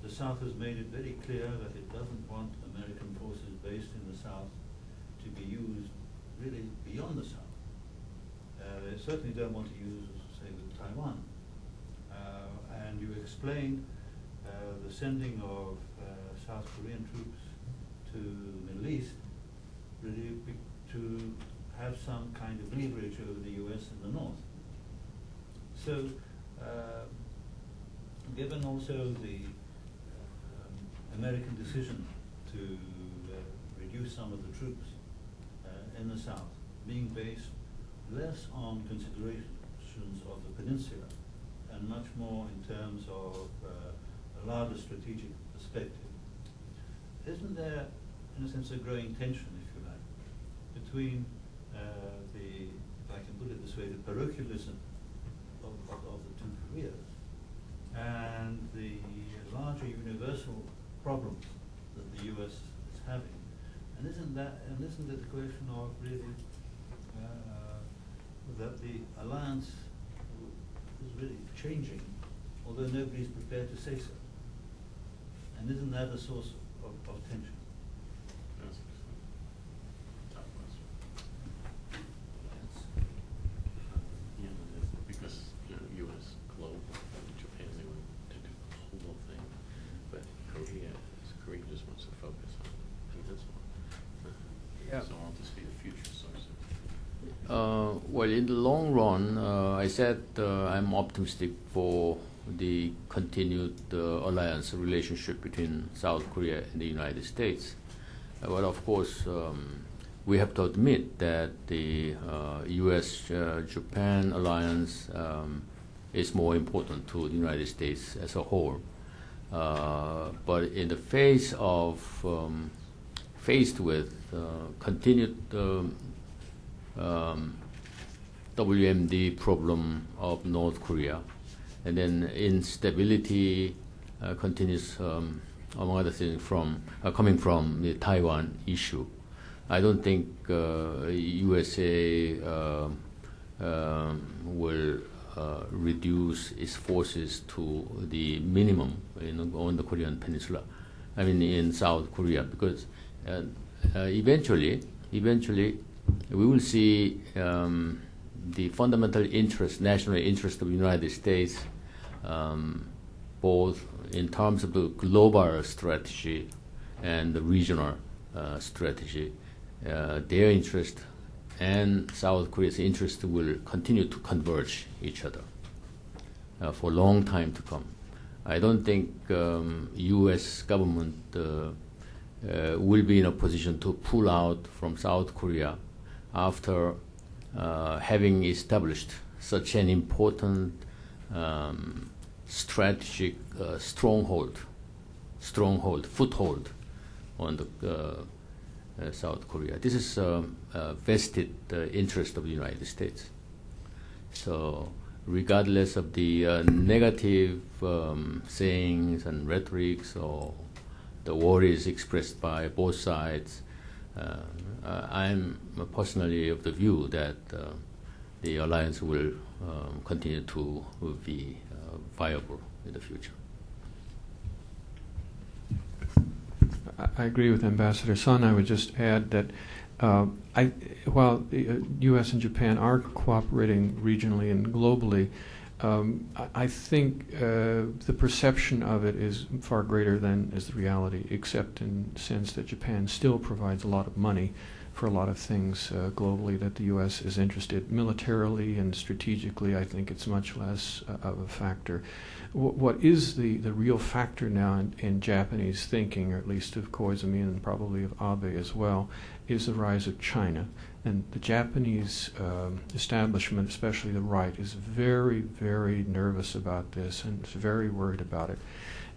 The South has made it very clear that it doesn't want American forces based in the South to be used really beyond the South. They certainly don't want to use, say, with Taiwan. And you explained the sending of South Korean troops to the Middle East really to have some kind of leverage over the U.S. in the North. So, given also the American decision to reduce some of the troops in the South, being based less on considerations of the peninsula and much more in terms of a larger strategic perspective, isn't there, in a sense, a growing tension, if you like, between if I can put it this way, the parochialism of the two Koreas and the larger universal problems that the U.S. is having? And isn't it a question of really that the alliance is really changing, although nobody's prepared to say so? And isn't that a source of tension? Because U.S. global, Japan, they want to do the whole thing, but Korea just wants to focus on this one. Yeah. So I'll just be a future source. Well, in the long run, I said I'm optimistic for the continued alliance relationship between South Korea and the United States. But of course, we have to admit that the U.S.-Japan alliance is more important to the United States as a whole. But in the face of faced with continued WMD problem of North Korea, and then instability continues, among other things, coming from the Taiwan issue. I don't think USA will reduce its forces to the minimum on the Korean Peninsula. I mean, in South Korea, because eventually, we will see the fundamental interest, national interest of the United States, both in terms of the global strategy and the regional strategy. Their interest and South Korea's interest will continue to converge each other for a long time to come. I don't think U.S. government will be in a position to pull out from South Korea after having established such an important strategic foothold on the South Korea. This is a vested interest of the United States. So regardless of the negative sayings and rhetorics or the worries expressed by both sides, I'm personally of the view that the alliance will continue to be viable in the future. I agree with Ambassador Sun. I would just add that while the U.S. and Japan are cooperating regionally and globally, I think the perception of it is far greater than is the reality, except in the sense that Japan still provides a lot of money for a lot of things globally that the U.S. is interested militarily and strategically. I think it's much less of a factor. What is the real factor now in Japanese thinking, or at least of Koizumi and probably of Abe as well, is the rise of China. And the Japanese establishment, especially the right, is very, very nervous about this and is very worried about it.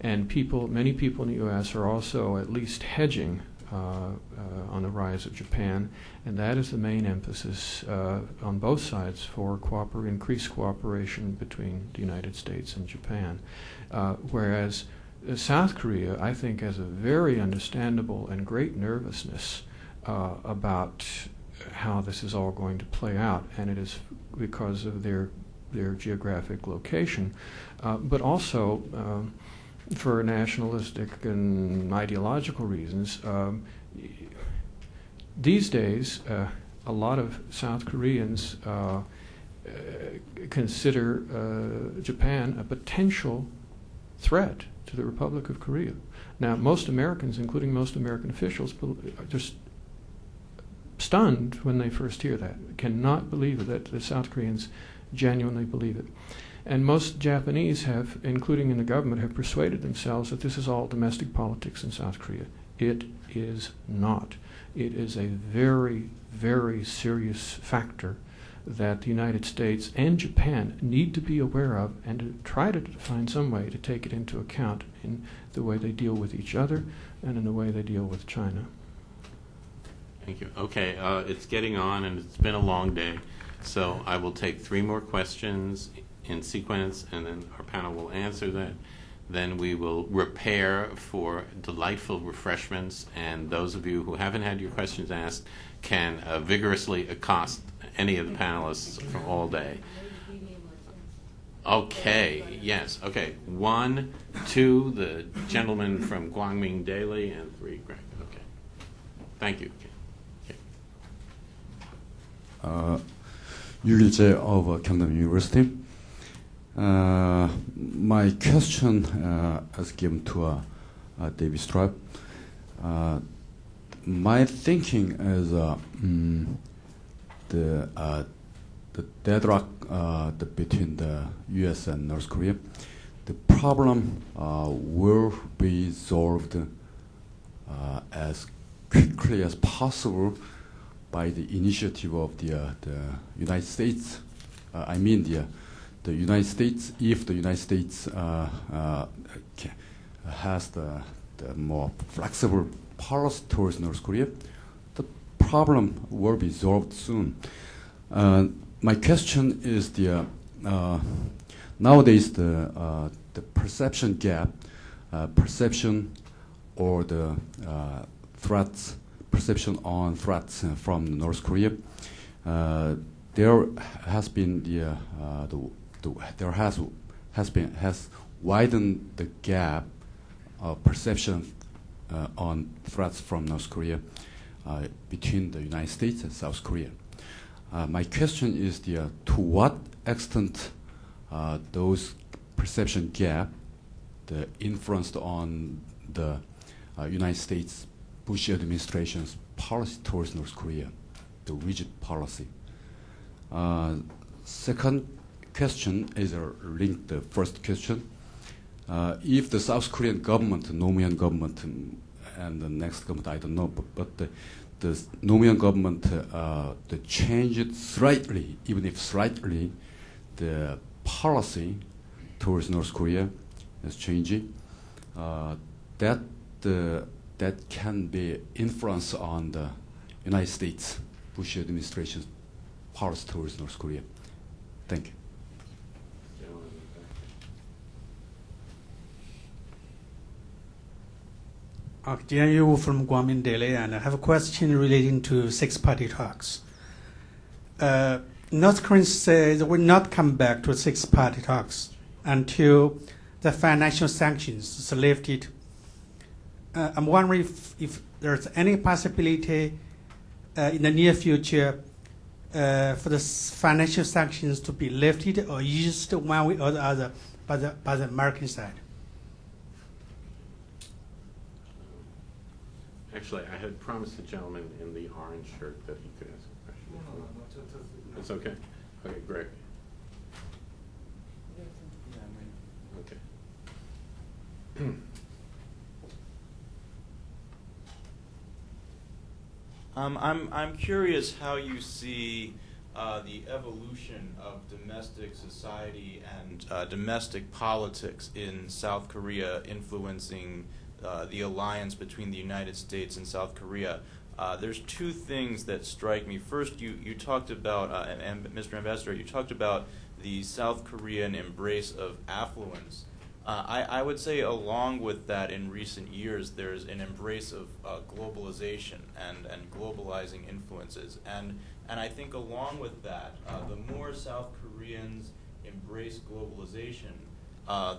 And many people in the U.S. are also at least hedging on the rise of Japan, and that is the main emphasis on both sides for increased cooperation between the United States and Japan. Whereas South Korea, I think, has a very understandable and great nervousness about how this is all going to play out, and it is because of their geographic location, but also for nationalistic and ideological reasons. These days, a lot of South Koreans consider Japan a potential threat to the Republic of Korea. Now, most Americans, including most American officials, are just stunned when they first hear that, cannot believe it, that the South Koreans genuinely believe it. And most Japanese have, including in the government, have persuaded themselves that this is all domestic politics in South Korea. It is not. It is a very, very serious factor that the United States and Japan need to be aware of and to try to find some way to take it into account in the way they deal with each other and in the way they deal with China. Thank you. Okay, it's getting on, and it's been a long day, so I will take 3 more questions in sequence, and then our panel will answer that. Then we will repair for delightful refreshments, and those of you who haven't had your questions asked can vigorously accost any of the panelists for all day. Okay, yes, okay. 1, 2, the gentleman from Gwangming Daily, and 3, Greg. Okay. Thank you. Yulje of Kyungdam University. My question is given to David Straub. My thinking is the deadlock between the U.S. and North Korea. The problem will be solved as quickly as possible by the initiative of the United States. I mean the United States, if the United States has the more flexible policy towards North Korea, the problem will be solved soon. My question is nowadays the perception gap, perception or the threats, perception on threats from North Korea, there has been has widened the gap of perception on threats from North Korea between the United States and South Korea. My question is to what extent those perception gap the influenced on the United States Bush administration's policy towards North Korea, the rigid policy. Second question is linked to the first question. If the South Korean government, Nomeon government, and the next government, I don't know, but the Nomeon government changed slightly, even if slightly, the policy towards North Korea is changing. That can be influence on the United States Bush administration's policy towards North Korea. Thank you. Jian Yu from Guangming Daily, and I have a question relating to six-party talks. North Koreans say they will not come back to six-party talks until the financial sanctions are lifted. I'm wondering if there's any possibility in the near future for the financial sanctions to be lifted or eased one way or the other by the American side. Actually, I had promised the gentleman in the orange shirt that he could ask a question. No, it's okay. Okay, Greg. Okay. I'm curious how you see the evolution of domestic society and domestic politics in South Korea influencing the alliance between the United States and South Korea. There's two things that strike me. First, you talked about, and Mr. Ambassador, you talked about the South Korean embrace of affluence. I would say along with that in recent years, there's an embrace of globalization and globalizing influences. And I think along with that, the more South Koreans embrace globalization,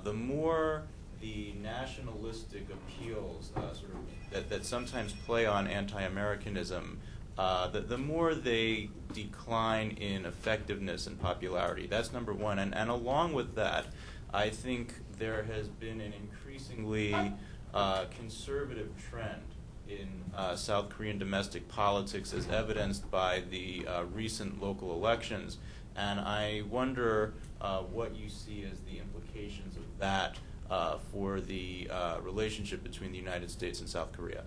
the more the nationalistic appeals that sometimes play on anti-Americanism, the more they decline in effectiveness and popularity. That's number one. And along with that, I think there has been an increasingly conservative trend in South Korean domestic politics as evidenced by the recent local elections. And I wonder what you see as the implications of that for the relationship between the United States and South Korea.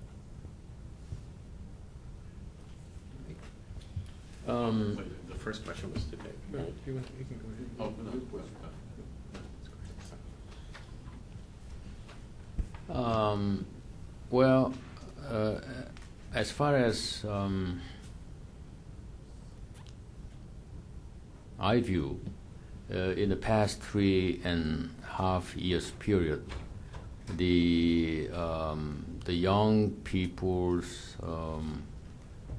The first question was to Dave. Right? You can go ahead. Oh, no. Well, as far as I view, in the past 3.5 years period, the young people's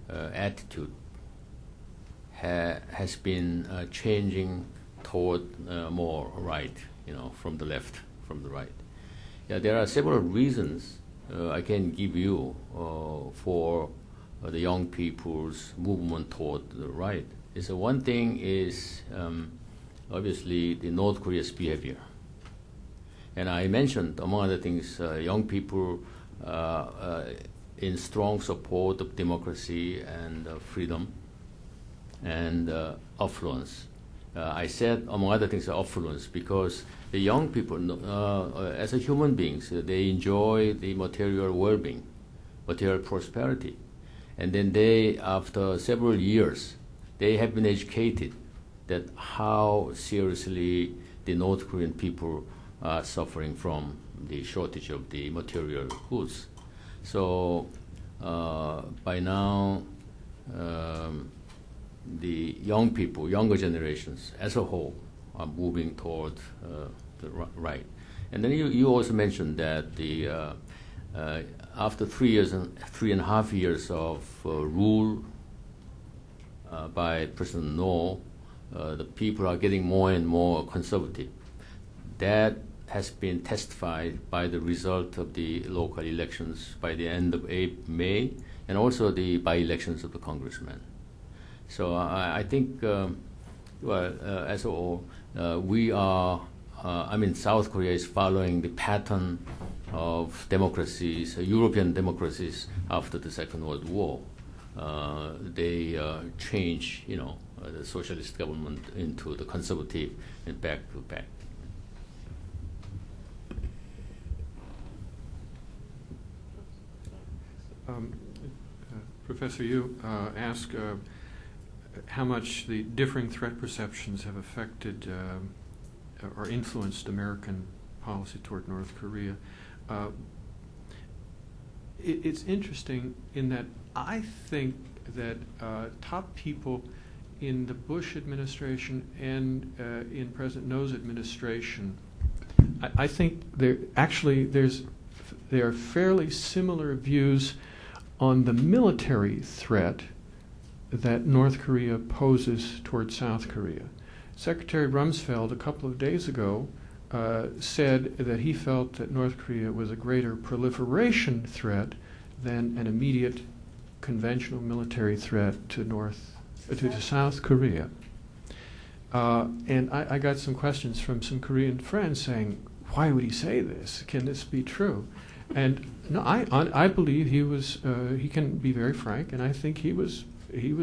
attitude has been changing toward more right, from the left, from the right. Yeah, there are several reasons I can give you for the young people's movement toward the right. One thing is obviously the North Korea's behavior. And I mentioned, among other things, young people in strong support of democracy and freedom and affluence. I said, among other things, affluence, because the young people, as a human beings, they enjoy the material well-being, material prosperity. And then they, after several years, they have been educated that how seriously the North Korean people are suffering from the shortage of the material goods. So by now, the young people, younger generations as a whole, moving toward the right. And then you also mentioned that after 3.5 years of rule by President No, the people are getting more and more conservative. That has been testified by the result of the local elections by the end of May, and also the by-elections of the congressmen. So I think, as a whole, we are, South Korea is following the pattern of democracies, European democracies after the Second World War. They change, the socialist government into the conservative and back to back. Professor, you asked how much the differing threat perceptions have affected or influenced American policy toward North Korea. It's interesting in that I think that top people in the Bush administration and in President No's administration, I think there are fairly similar views on the military threat that North Korea poses toward South Korea. Secretary Rumsfeld a couple of days ago said that he felt that North Korea was a greater proliferation threat than an immediate conventional military threat to South Korea. And I got some questions from some Korean friends saying, why would he say this? Can this be true? And no, I believe he can be very frank, and I think he was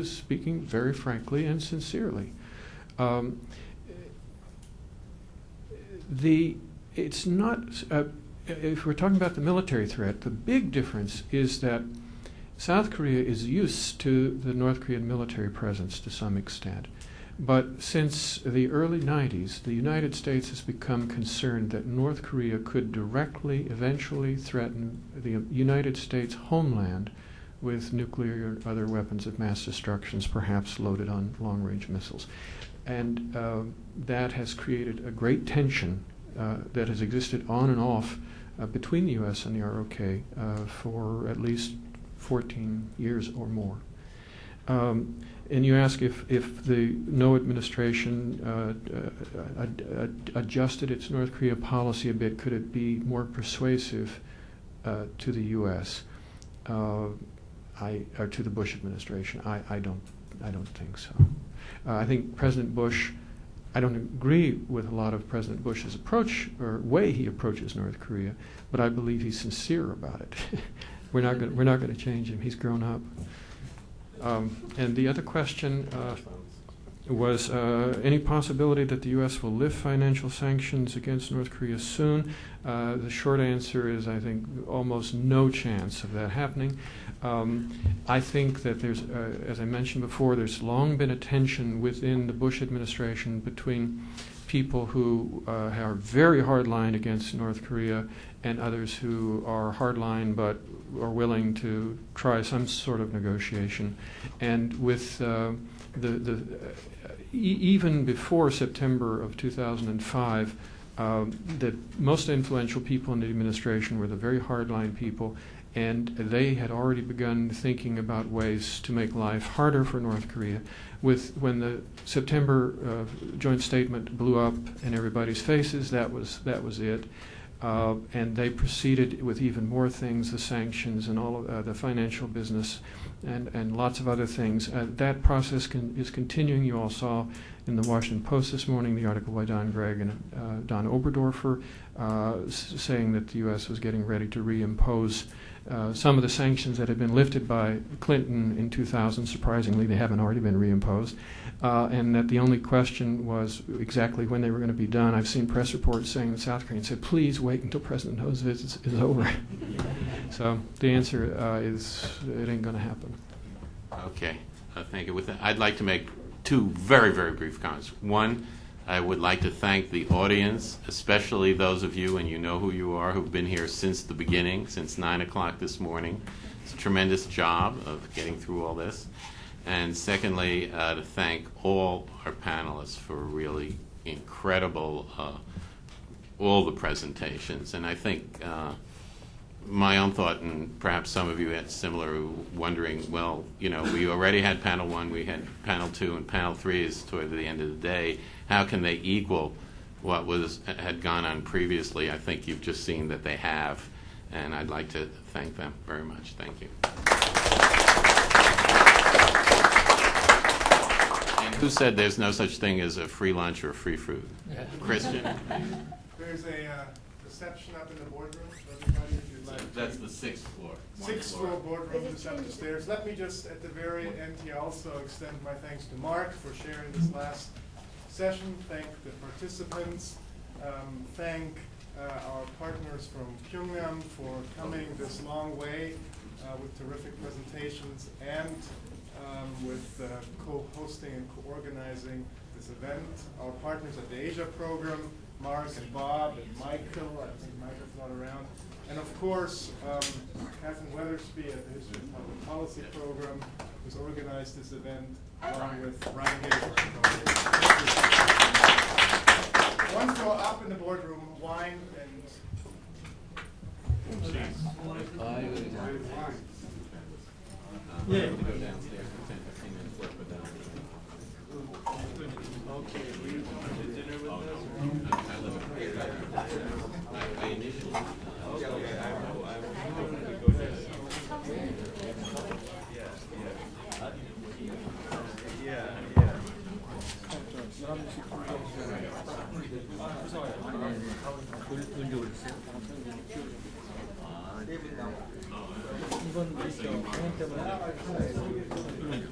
speaking very frankly and sincerely. It's not, if we're talking about the military threat, the big difference is that South Korea is used to the North Korean military presence to some extent. But since the early 90s, the United States has become concerned that North Korea could directly, eventually threaten the United States homeland with nuclear or other weapons of mass destruction, perhaps loaded on long-range missiles. And that has created a great tension that has existed on and off between the U.S. and the ROK for at least 14 years or more. And you ask if the No administration adjusted its North Korea policy a bit, could it be more persuasive to the U.S. Or to the Bush administration? I don't think so. I think President Bush, I don't agree with a lot of President Bush's approach or way he approaches North Korea, but I believe he's sincere about it. We're not going to change him. He's grown up. And the other question was any possibility that the U.S. will lift financial sanctions against North Korea soon? The short answer is, I think, almost no chance of that happening. I think that there's, as I mentioned before, there's long been a tension within the Bush administration between people who are very hardline against North Korea and others who are hardline but are willing to try some sort of negotiation. And with even before September of 2005, the most influential people in the administration were the very hardline people, and they had already begun thinking about ways to make life harder for North Korea. When the September joint statement blew up in everybody's faces, that was it. And they proceeded with even more things, the sanctions and all of the financial business and lots of other things. That process is continuing. You all saw in the Washington Post this morning the article by Don Gregg and Don Oberdorfer saying that the U.S. was getting ready to reimpose some of the sanctions that had been lifted by Clinton in 2000. Surprisingly, they haven't already been reimposed. And that the only question was exactly when they were going to be done. I've seen press reports saying that South Koreans said, please wait until President No's visit is over. So the answer is it ain't going to happen. Okay, thank you. With that, I'd like to make two very, very brief comments. One, I would like to thank the audience, especially those of you, and you know who you are, who've been here since the beginning, since 9 o'clock this morning. It's a tremendous job of getting through all this. And secondly, to thank all our panelists for really incredible, all the presentations. And I think my own thought, and perhaps some of you had similar, wondering, well, you know, we already had panel 1, we had panel 2, and panel 3 is toward the end of the day. How can they equal what had gone on previously? I think you've just seen that they have, and I'd like to thank them very much. Thank you. And who said there's no such thing as a free lunch or free food? Yeah. Christian. There's a reception up in the boardroom for everybody if you'd like. That's the 6th floor. 6th floor boardroom just up the stairs. Let me just at the very end here also extend my thanks to Mark for sharing this last session. Thank the participants. Thank our partners from Pyongyang for coming this long way with terrific presentations and with co-hosting and co-organizing this event. Our partners at the Asia program, Mark and Bob and Michael. I think Michael's not around. And of course, Catherine Weathersby at the History of Public Policy program, who's organized this event along with Ryan Gates. Once go up in the boardroom, wine and cheese. Yeah. Go downstairs for 10, 15 minutes work with them. Okay, we wanted dinner with us? I live in I initially. Okay, I will go there. 이번 공연 때문에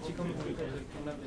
지금 보니까 경남대